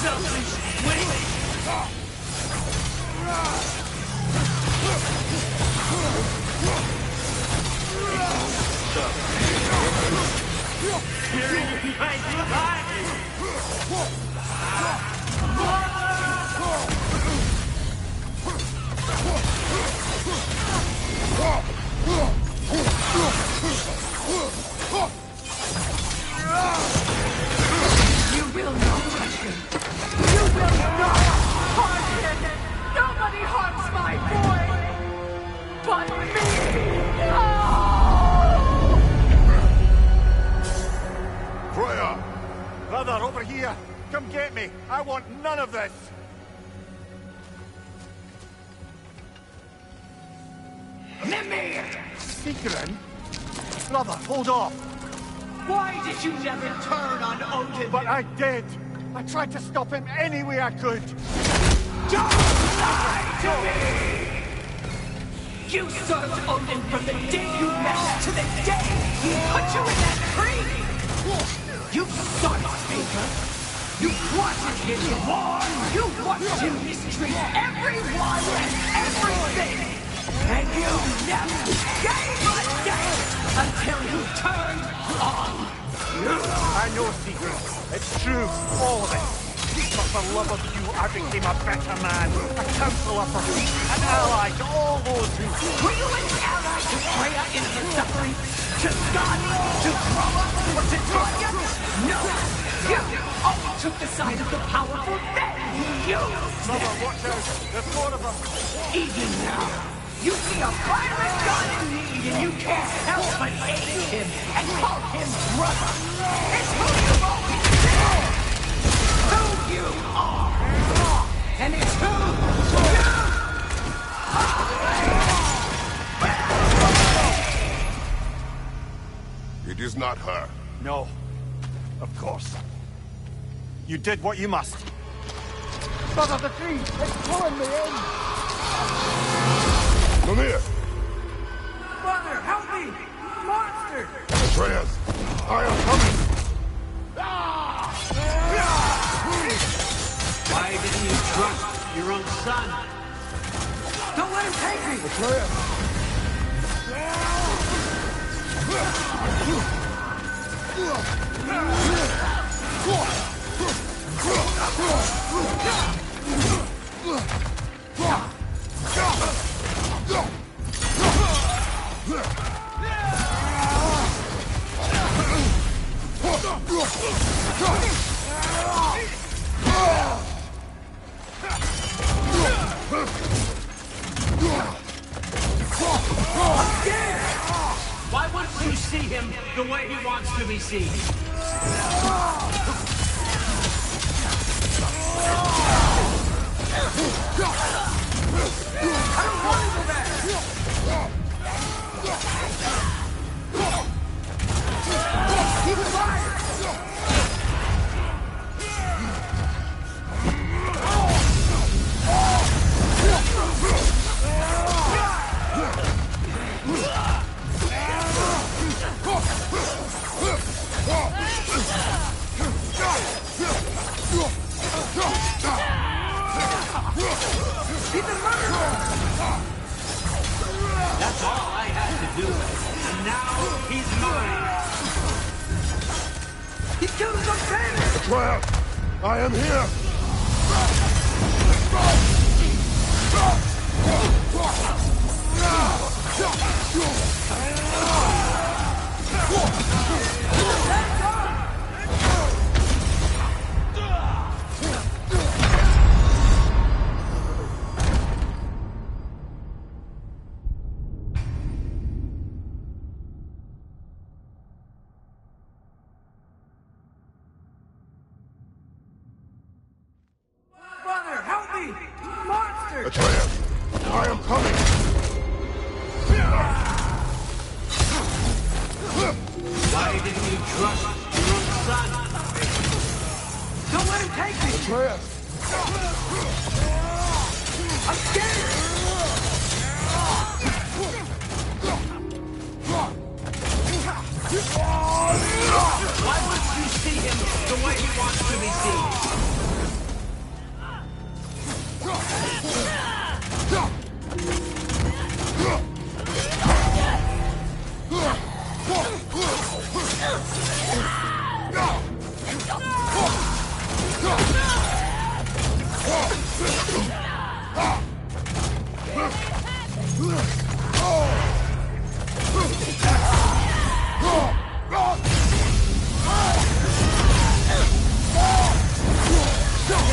Selfish witch! You will not touch him. You will not harm him. Nobody harms my boy but me. Freya! Brother, over here! Come get me! I want none of this! Mimir! Sigrun? Brother, hold off! Why did you never turn on Odin? But I did! I tried to stop him any way I could! Don't lie to me! You served Odin from the day you met to the day he put you in that tree! You sought favor! You wanted his war! You watched him mistreat everyone and everything! And you never gave a damn until you turned on you! I know, Sigrun. It's true, all of it. But for love of you, I became a better man, a counselor for you, an ally to all those who... Were you an ally to Freya in her suffering? To Skadi? To Groa? Or to Tanya? No! You always took the side of the powerful, then you used Mother, them. watch out! There's more of them! Even now, you see a violent god in need and you can't help but hate him and call him brother. It's who you've always been! Who you are! And it's who you are! It is not her. No. Of course. You did what you must. Brother, the tree! It's pulling me in! Mimir! Brother, help me! Monster! Atreus! I am coming! Why didn't you trust your own son? Don't let him take me! Atreus! Why wouldn't you see him the way he wants to be seen? I don't want to go back! Keep it fire! He's a murderer! That's all I had to do. And now he's mine. He killed his own family! Atreus! I am here! Brother, help me! Monster! Atreus! I am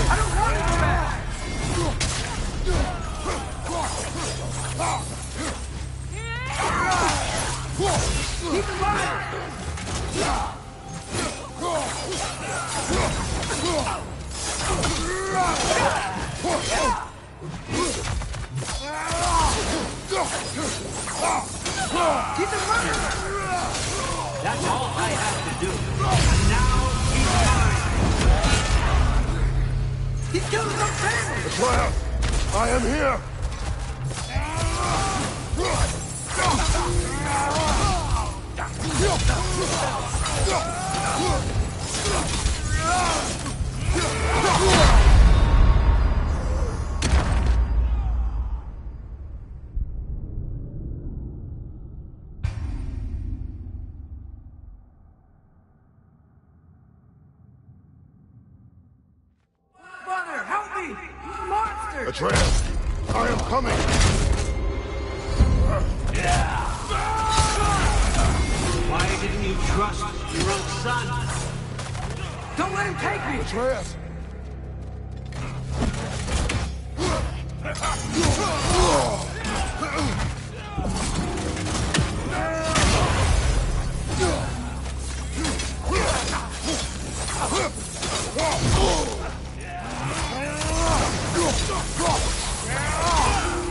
I don't want to go back! Keep in mind! Keep in mind! That's all I have to do. And now he's mine! He killed some family! Betrayer! I am here! Brother, help me! Monster! Betrayer! I am coming! Why didn't you trust your own son? Don't let him take me! Betrayer!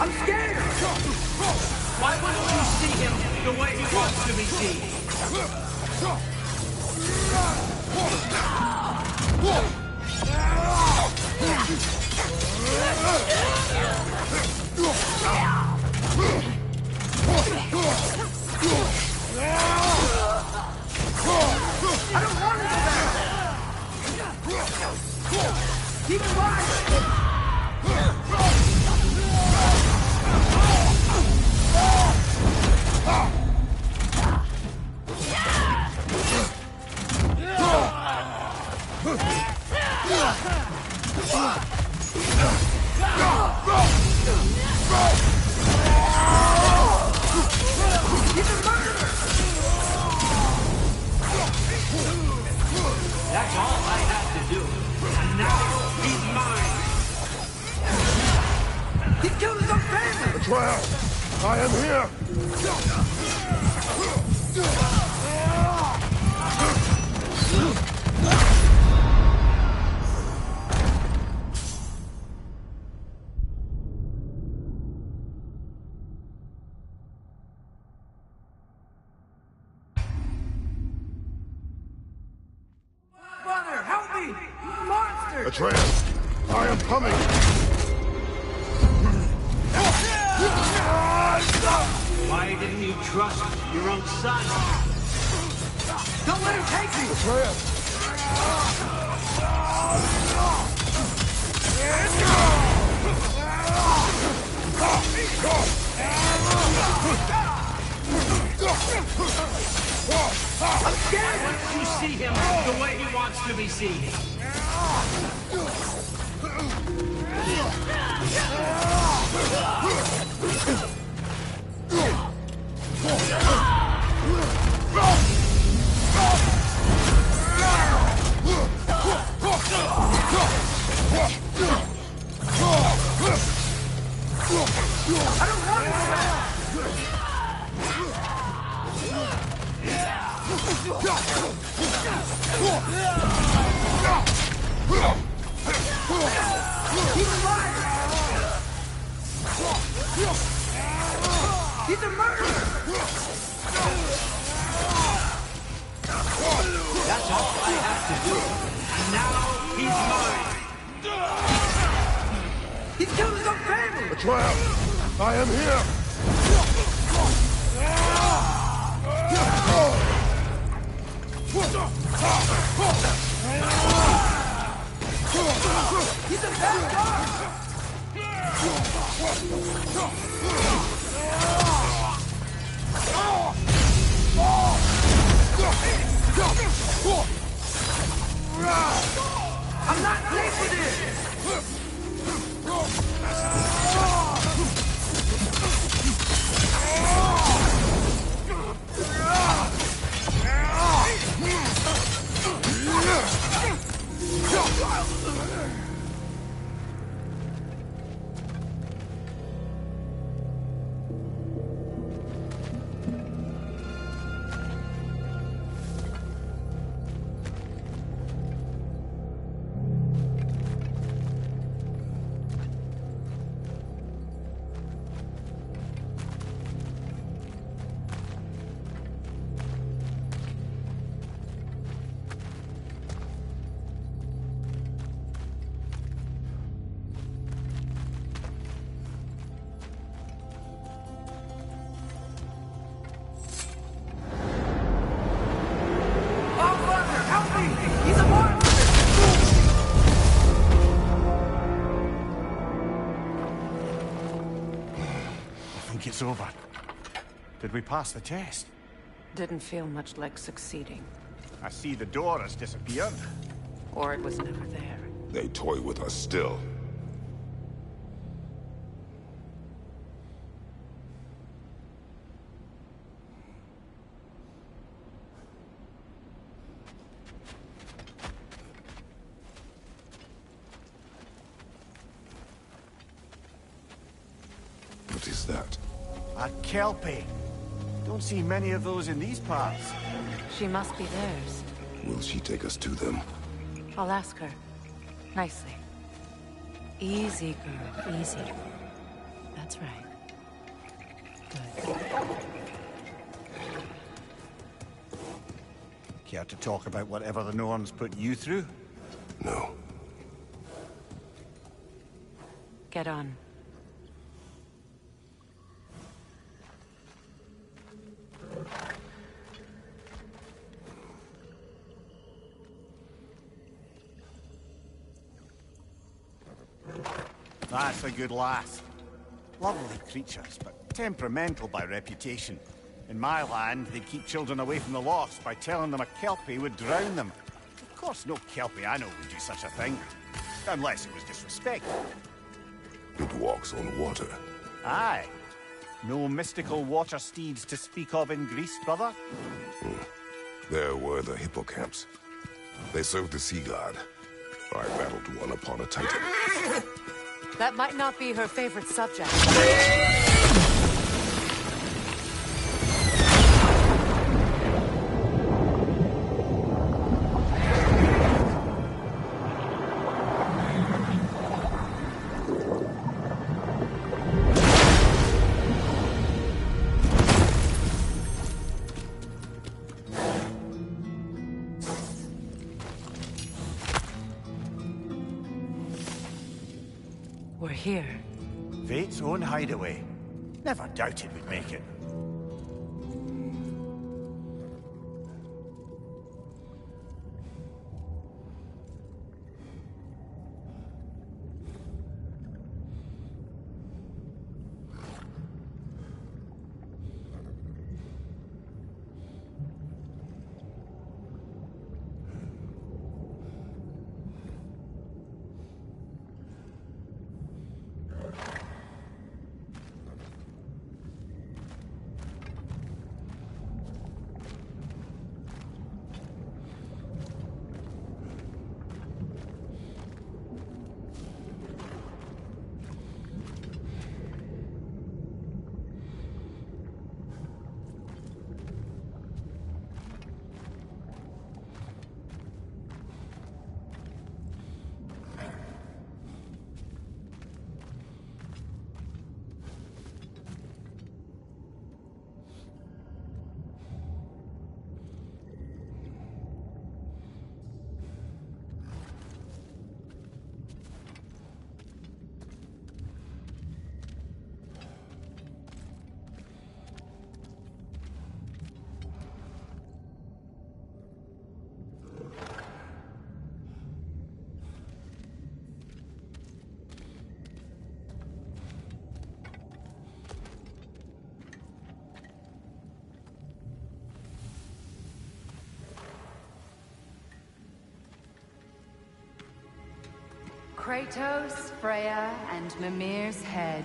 I'm scared! Why wouldn't you see him the way he wants to be seen? I don't want to do that! Keep in mind! That's all I have to do. And now he's mine. He killed his own family. Betrayer! I am here! Brother, help me! Monster! Betrayer! I am coming! Why didn't you trust your own son? Don't let him take me! Betrayer! I'm scared! Once you see him the way he wants to be seen. I don't want to go back! Keep him alive! He's a murderer! That's all I have to do. And now he's mine. He killed his own family! Betrayer! I am here! He's a bad guy! I'm not safe with this! think it's over. Did we pass the test? Didn't feel much like succeeding. I see the door has disappeared. Or it was never there. They toy with us still. What is that? A kelpie. Don't see many of those in these parts. She must be theirs. Will she take us to them? I'll ask her. Nicely. Easy, girl. Easy. That's right. Good. Care to talk about whatever the Norns put you through? No. Get on. That's a good lass. Lovely creatures, but temperamental by reputation. In my land, they'd keep children away from the lost by telling them a kelpie would drown them. Of course, no kelpie I know would do such a thing. Unless it was disrespectful. It walks on water. Aye. No mystical water steeds to speak of in Greece, brother? There were the hippocamps. They served the sea god. I battled one upon a titan. That might not be her favorite subject. We're here. Fate's own hideaway. Never doubted we'd make it. Kratos, Freya, and Mimir's head.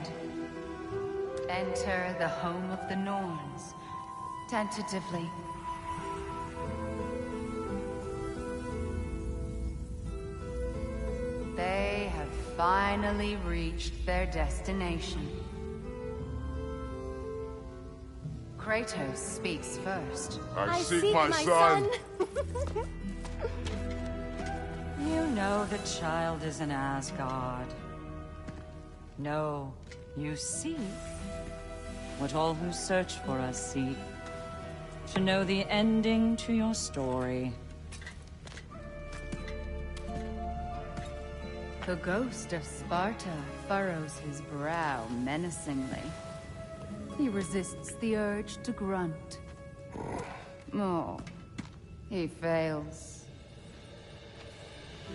Enter the home of the Norns, tentatively. They have finally reached their destination. Kratos speaks first. I seek my son. You know the child is in Asgard. No, you seek what all who search for us seek. To know the ending to your story. The ghost of Sparta furrows his brow menacingly. He resists the urge to grunt. Oh, he fails.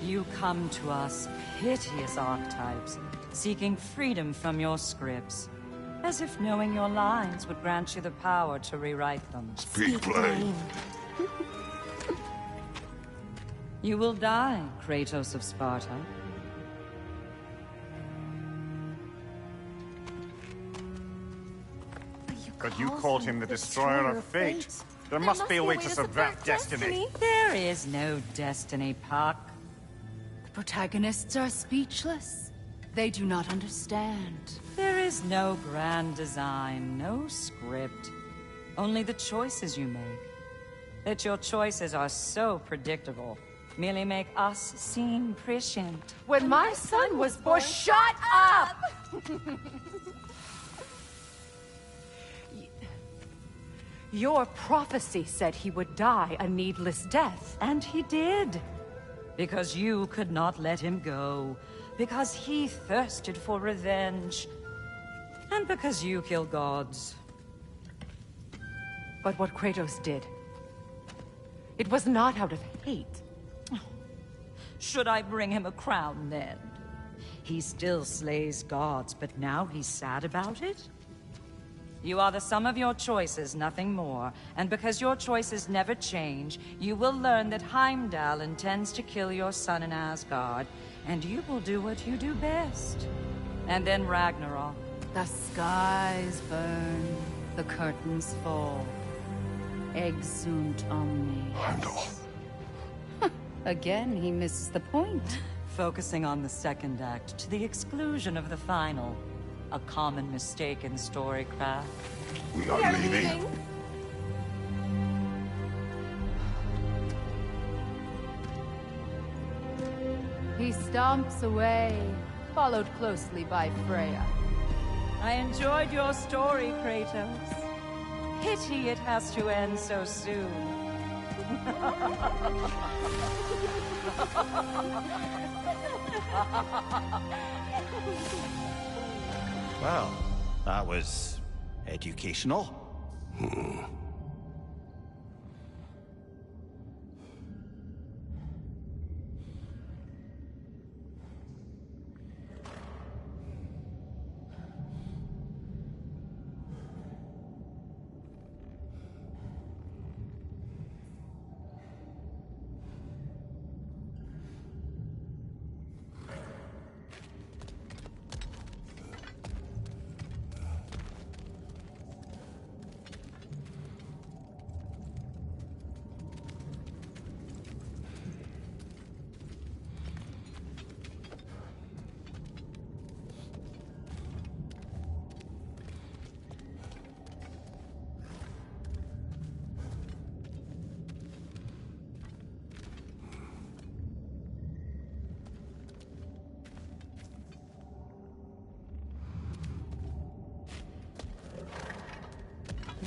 You come to us, piteous archetypes, seeking freedom from your scripts. As if knowing your lines would grant you the power to rewrite them. Speak plain. You will die, Kratos of Sparta. But you called him the Destroyer of Fate. There must be a way to subvert destiny. There is no destiny, Puck. The protagonists are speechless. They do not understand. There is no grand design, no script. Only the choices you make. That your choices are so predictable merely make us seem prescient. When my son was born, shut up! Your prophecy said he would die a needless death. And he did. Because you could not let him go. Because he thirsted for revenge. And because you kill gods. But what Kratos did, it was not out of hate. Should I bring him a crown then? He still slays gods, but now he's sad about it? You are the sum of your choices, nothing more. And because your choices never change, you will learn that Heimdall intends to kill your son in Asgard, and you will do what you do best. And then Ragnarok. The skies burn, the curtains fall. Exunt omnes. Heimdall. Again, he misses the point. Focusing on the second act to the exclusion of the final. A common mistake in storycraft. We are leaving. He stomps away, followed closely by Freya. I enjoyed your story, Kratos. Pity it has to end so soon. Well, that was educational.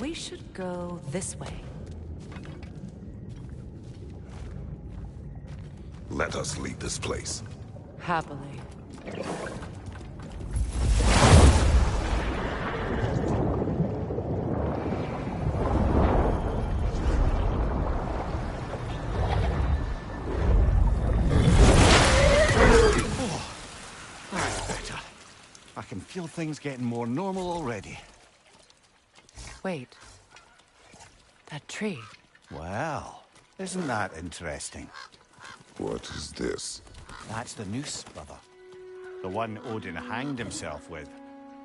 We should go this way. Let us leave this place. Happily. That's better. I can feel things getting more normal already. Wait. That tree. Well, isn't that interesting? What is this? That's the noose, brother. The one Odin hanged himself with.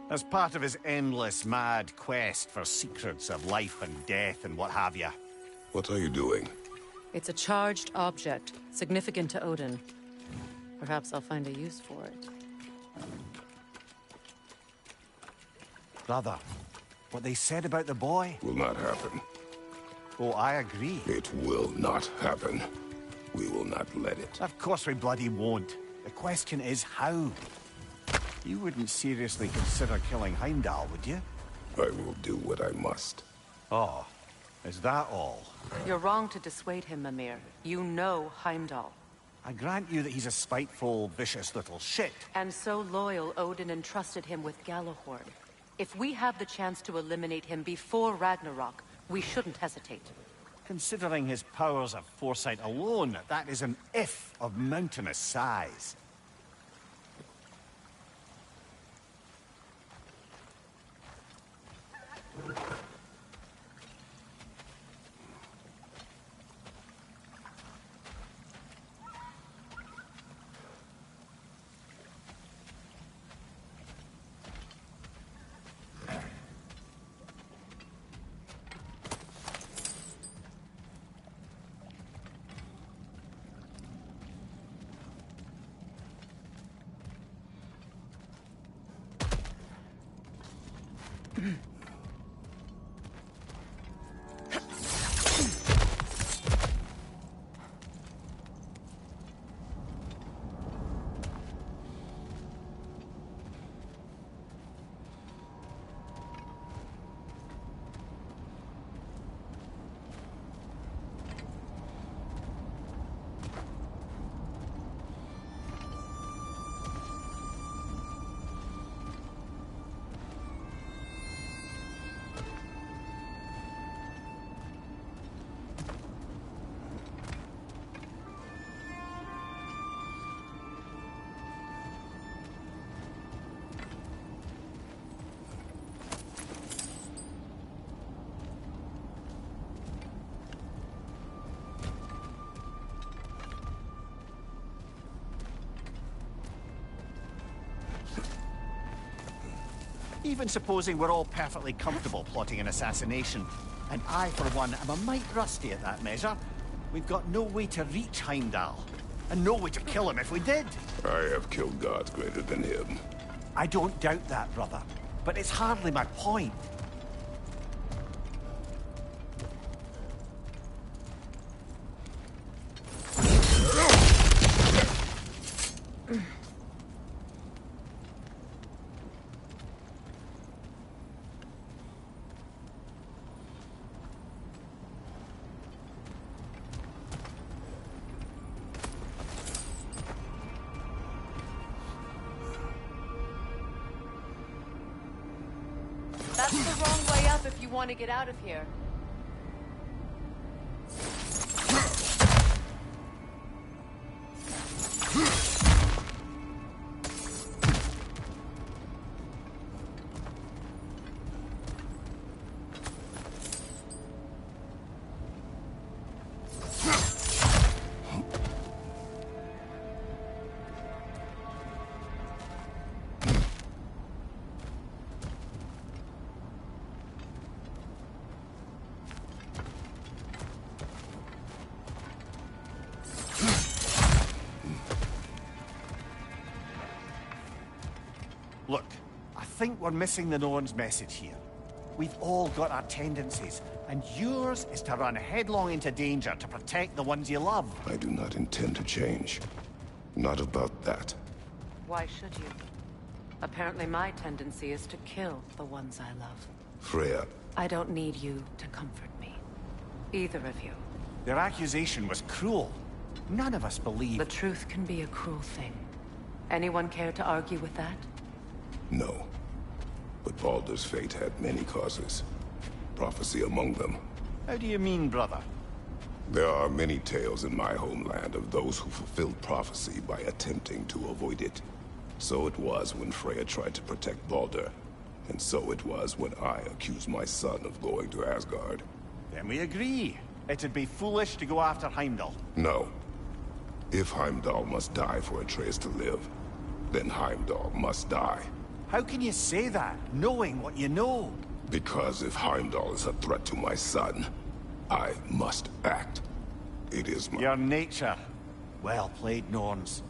As part of his endless, mad quest for secrets of life and death and what have you. What are you doing? It's a charged object, significant to Odin. Perhaps I'll find a use for it. Brother, what they said about the boy? Will not happen. Oh, I agree. It will not happen. We will not let it. Of course we bloody won't. The question is how. You wouldn't seriously consider killing Heimdall, would you? I will do what I must. Oh, is that all? You're wrong to dissuade him, Mimir. You know Heimdall. I grant you that he's a spiteful, vicious little shit. And so loyal, Odin entrusted him with Galahorn. If we have the chance to eliminate him before Ragnarok, we shouldn't hesitate. Considering his powers of foresight alone, that is an if of mountainous size. Even supposing we're all perfectly comfortable plotting an assassination, and I, for one, am a mite rusty at that measure, we've got no way to reach Heimdall, and no way to kill him if we did. I have killed gods greater than him. I don't doubt that, brother, but it's hardly my point. That's the wrong way up if you want to get out of here. Look, I think we're missing the Norns' message here. We've all got our tendencies, and yours is to run headlong into danger to protect the ones you love. I do not intend to change. Not about that. Why should you? Apparently my tendency is to kill the ones I love. Freya. I don't need you to comfort me. Either of you. Their accusation was cruel. None of us believe... The truth can be a cruel thing. Anyone care to argue with that? No. But Baldur's fate had many causes. Prophecy among them. How do you mean, brother? There are many tales in my homeland of those who fulfilled prophecy by attempting to avoid it. So it was when Freya tried to protect Baldur. And so it was when I accused my son of going to Asgard. Then we agree. It'd be foolish to go after Heimdall. No. If Heimdall must die for Atreus to live, then Heimdall must die. How can you say that, knowing what you know? Because if Heimdall is a threat to my son, I must act. It is my... Your nature. Well played, Norns.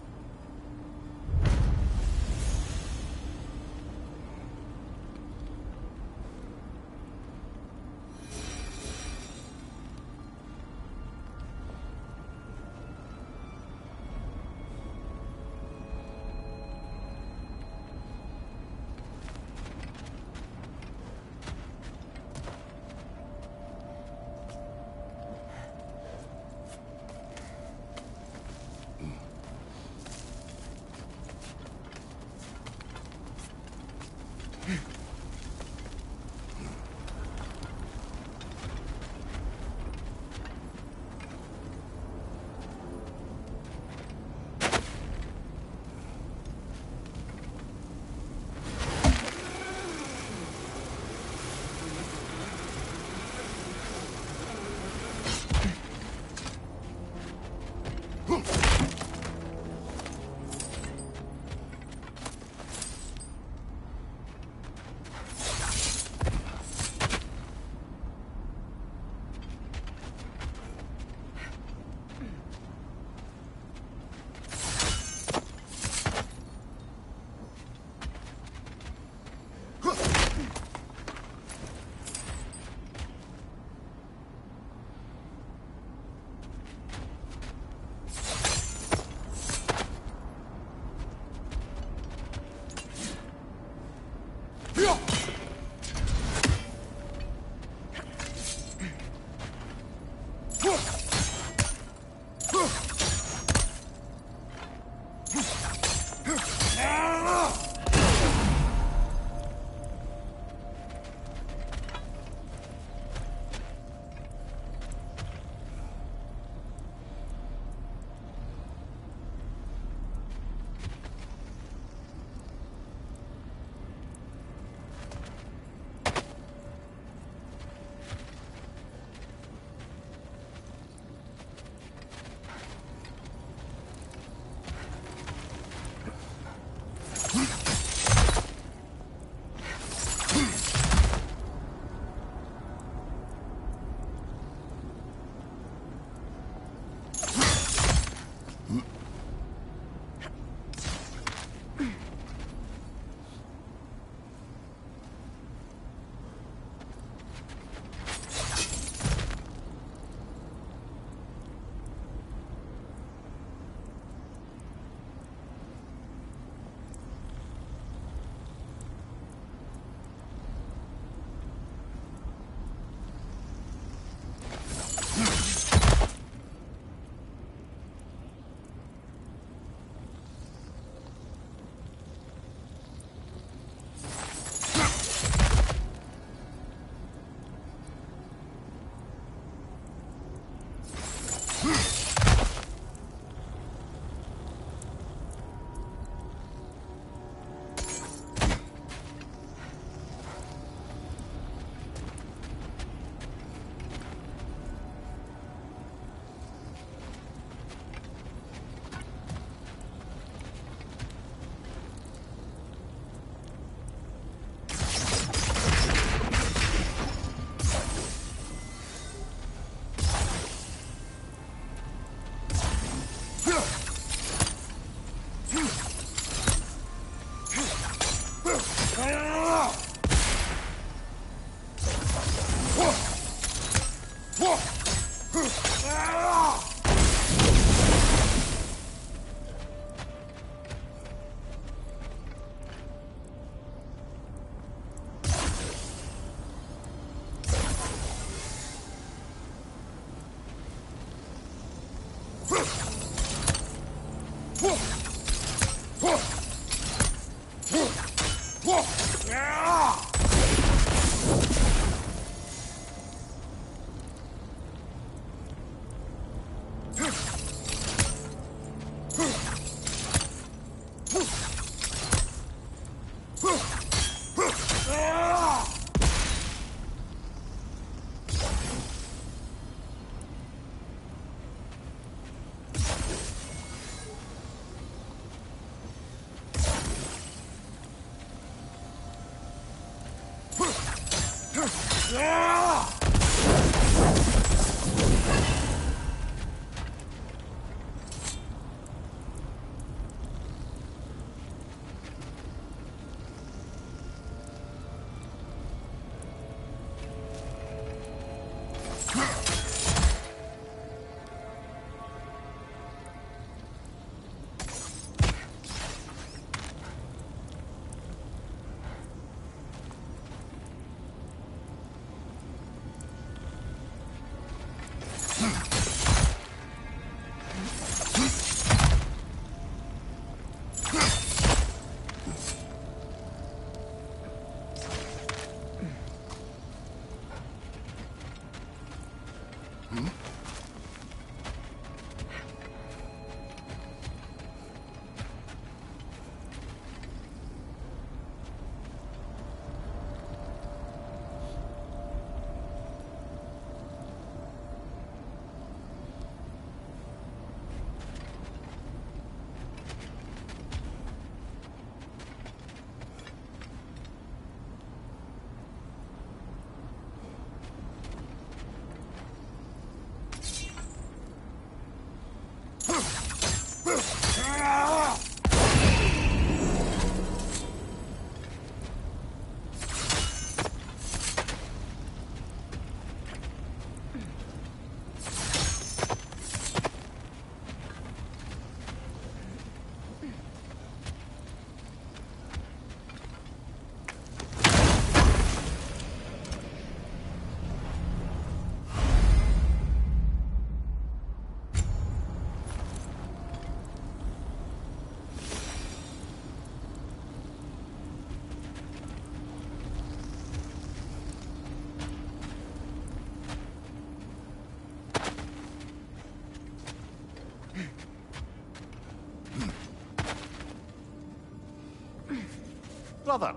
Brother,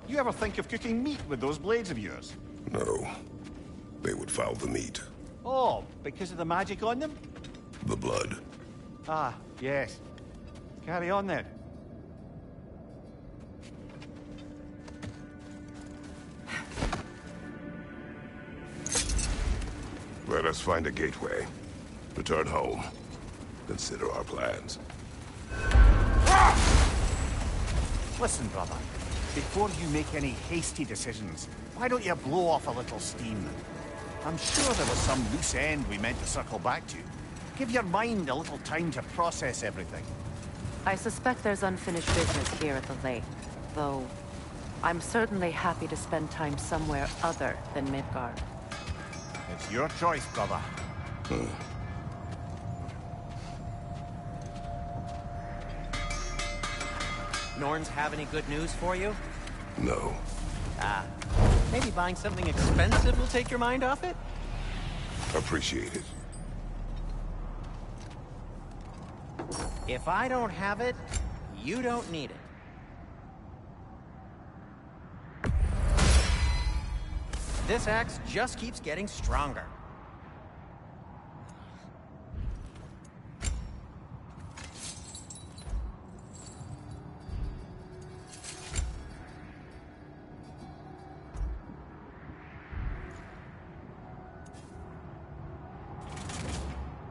you ever think of cooking meat with those blades of yours? No. They would foul the meat. Oh, because of the magic on them? The blood. Ah, yes. Carry on then. Let us find a gateway. Return home. Consider our plans. Listen, brother. Before you make any hasty decisions, why don't you blow off a little steam? I'm sure there was some loose end we meant to circle back to. Give your mind a little time to process everything. I suspect there's unfinished business here at the lake, though I'm certainly happy to spend time somewhere other than Midgard. It's your choice, brother. Norns have any good news for you? No. Ah, maybe buying something expensive will take your mind off it? Appreciate it. If I don't have it, you don't need it. This axe just keeps getting stronger.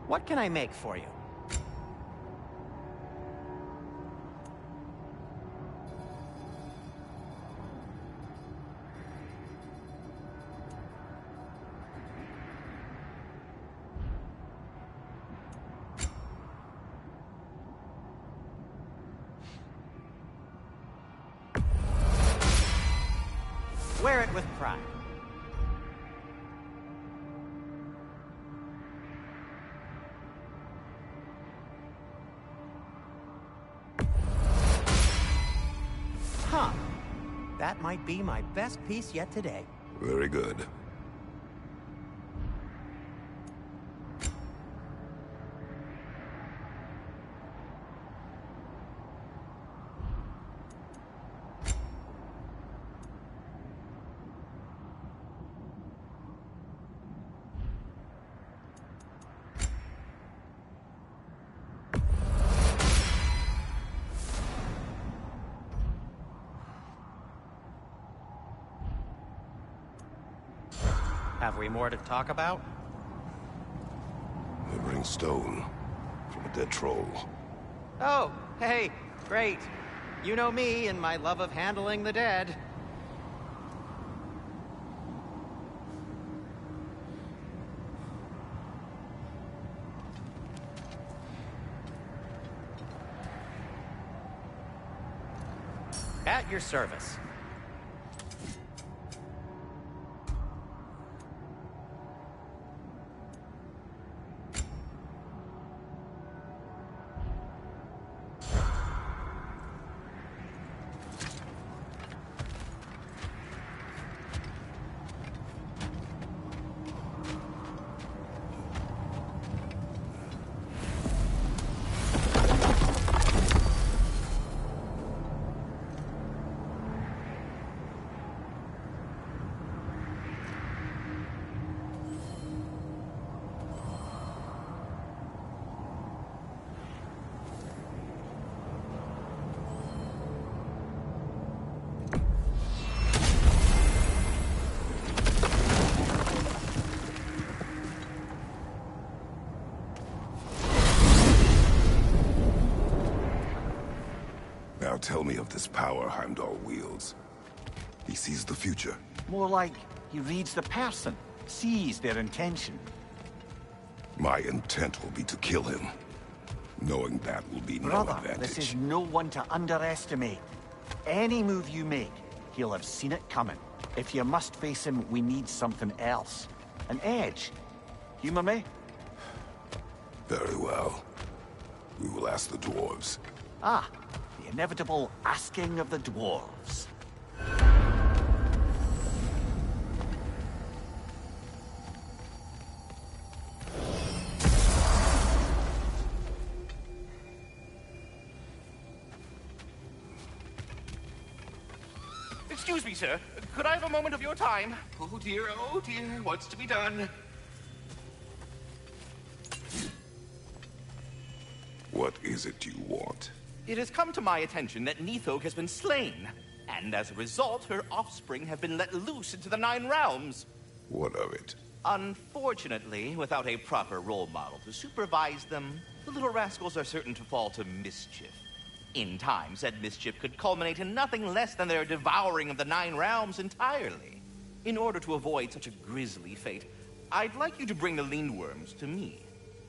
What can I make for you? Wear it with pride. that might be my best piece yet today. Very good. Have we more to talk about? They bring stone from a dead troll. Oh, hey, great. You know me and my love of handling the dead. At your service. Now tell me of this power Heimdall wields. He sees the future. More like he reads the person, sees their intention. My intent will be to kill him. Knowing that will be no Brother, advantage. this is no one to underestimate. Any move you make, he'll have seen it coming. If you must face him, we need something else. An edge. Humor me? Very well. We will ask the dwarves. Ah, the inevitable asking of the dwarves. Excuse me, sir. Could I have a moment of your time? Oh dear, what's to be done? What is it you want? It has come to my attention that Nithog has been slain, and as a result, her offspring have been let loose into the Nine Realms. What of it? Unfortunately, without a proper role model to supervise them, the little rascals are certain to fall to mischief. In time, said mischief could culminate in nothing less than their devouring of the Nine Realms entirely. In order to avoid such a grisly fate, I'd like you to bring the Lindworms to me.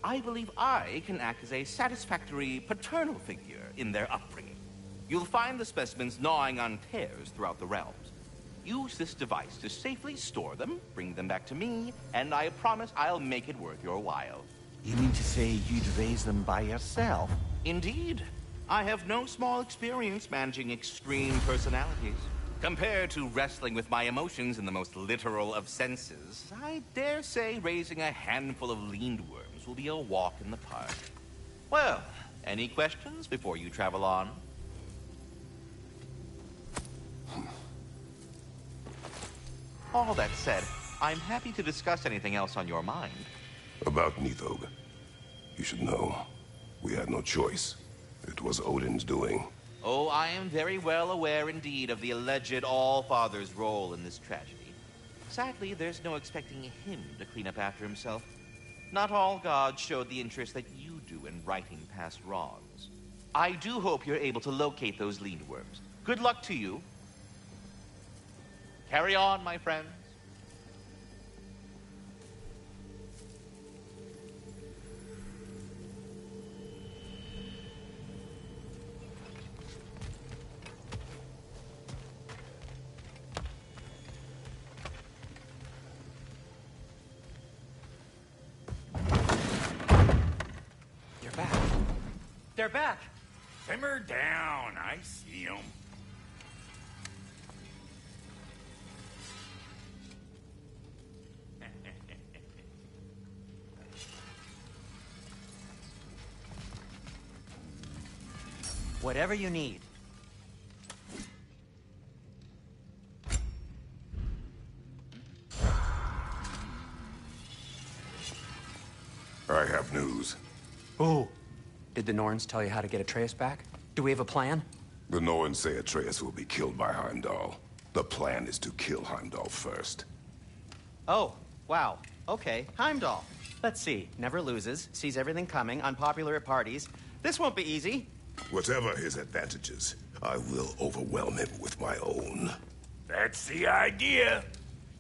I believe I can act as a satisfactory paternal figure in their upbringing. You'll find the specimens gnawing on tears throughout the realms. Use this device to safely store them, bring them back to me, and I promise I'll make it worth your while. You mean to say you'd raise them by yourself? Indeed. I have no small experience managing extreme personalities. Compared to wrestling with my emotions in the most literal of senses, I dare say raising a handful of Lindworms will be a walk in the park. Well, any questions before you travel on? All that said, I'm happy to discuss anything else on your mind. About Nithog. You should know, we had no choice. It was Odin's doing. Oh, I am very well aware indeed of the alleged All-Father's role in this tragedy. Sadly, there's no expecting him to clean up after himself. Not all gods showed the interest that you do in righting past wrongs. I do hope you're able to locate those Lindworms. Good luck to you. Carry on, my friends. They're back. Simmer down. I see 'em. Whatever you need. I have news. Oh. Did the Norns tell you how to get Atreus back? Do we have a plan? The Norns say Atreus will be killed by Heimdall. The plan is to kill Heimdall first. Oh, wow. Okay, Heimdall. Let's see. Never loses, sees everything coming, unpopular at parties. This won't be easy. Whatever his advantages, I will overwhelm him with my own. That's the idea.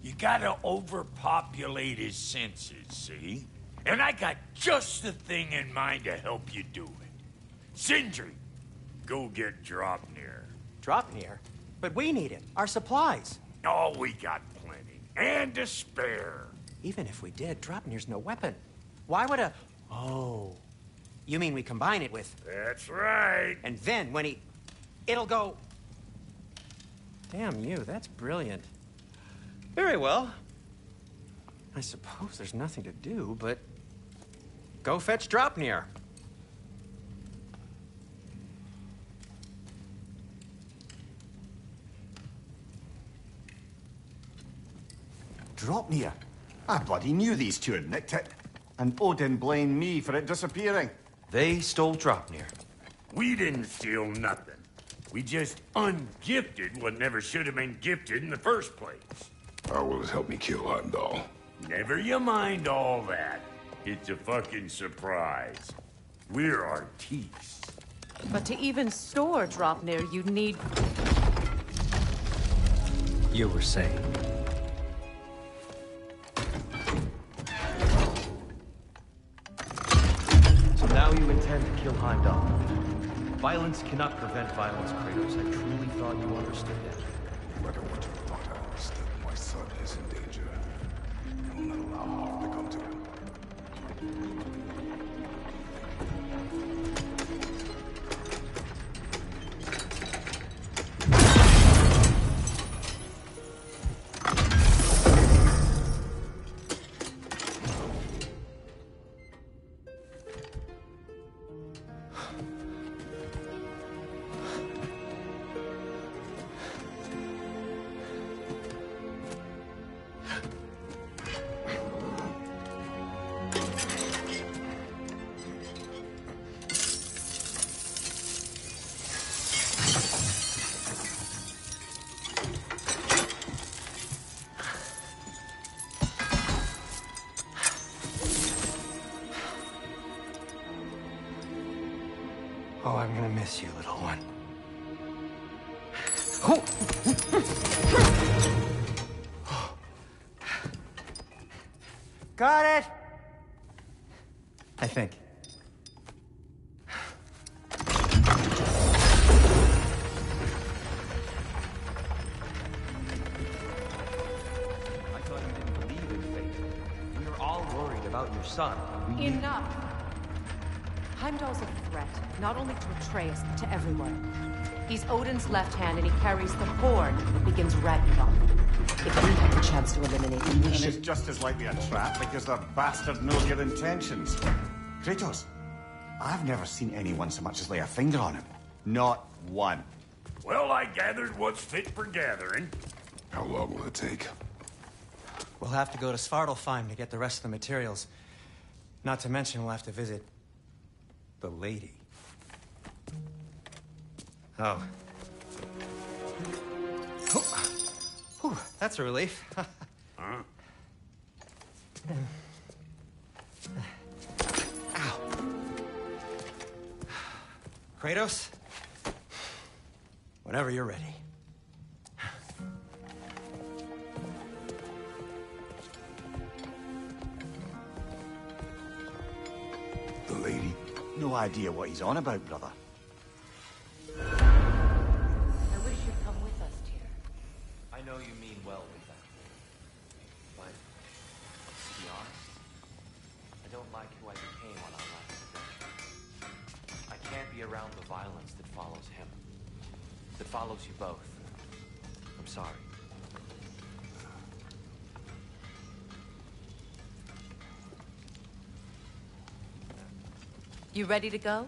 You gotta overpopulate his senses, see? And I got just the thing in mind to help you do it. Sindri, go get Dropnir. Dropnir? But we need it. Our supplies. Oh, we got plenty. And to spare. Even if we did, Dropnir's no weapon. Why would a... Oh. You mean we combine it with... That's right. And then when he... It'll go... Damn you, that's brilliant. Very well. I suppose there's nothing to do, but... Go fetch Dropnir. Dropnir? I bloody knew these two had nicked it. And Odin blamed me for it disappearing. They stole Dropnir. We didn't steal nothing. We just ungifted what never should have been gifted in the first place. How will it help me kill Heimdall? Never you mind all that. It's a fucking surprise. We're artistes. But to even store Dropnir, you'd need... You were saying... So now you intend to kill Heimdall. Violence cannot prevent violence, Kratos. I truly thought you understood that. No matter what you thought I understood, my son is in danger. I will not allow harm to come to him. Oh, I'm gonna miss you, little one. Oh. Got it! I think. I thought you didn't believe in fate. We were all worried about your son. Enough! Heimdall's a threat, not only to Atreus, but to everyone. He's Odin's left hand, and he carries the horn that begins Ragnarok. If we had the chance to eliminate him, we And should... it's just as likely a trap because the bastard knows your intentions. Kratos, I've never seen anyone so much as lay a finger on him. Not one. Well, I gathered what's fit for gathering. How long will it take? We'll have to go to Svartalfheim to get the rest of the materials. Not to mention we'll have to visit... the lady. Oh. Whew, that's a relief. Huh? Ow. Kratos? Whenever you're ready. The lady? No idea what he's on about, brother. I wish you'd come with us, dear. I know you mean well with that. But, to be honest, I don't like who I became on our last adventure. I can't be around the violence that follows him. That follows you both. I'm sorry. You ready to go?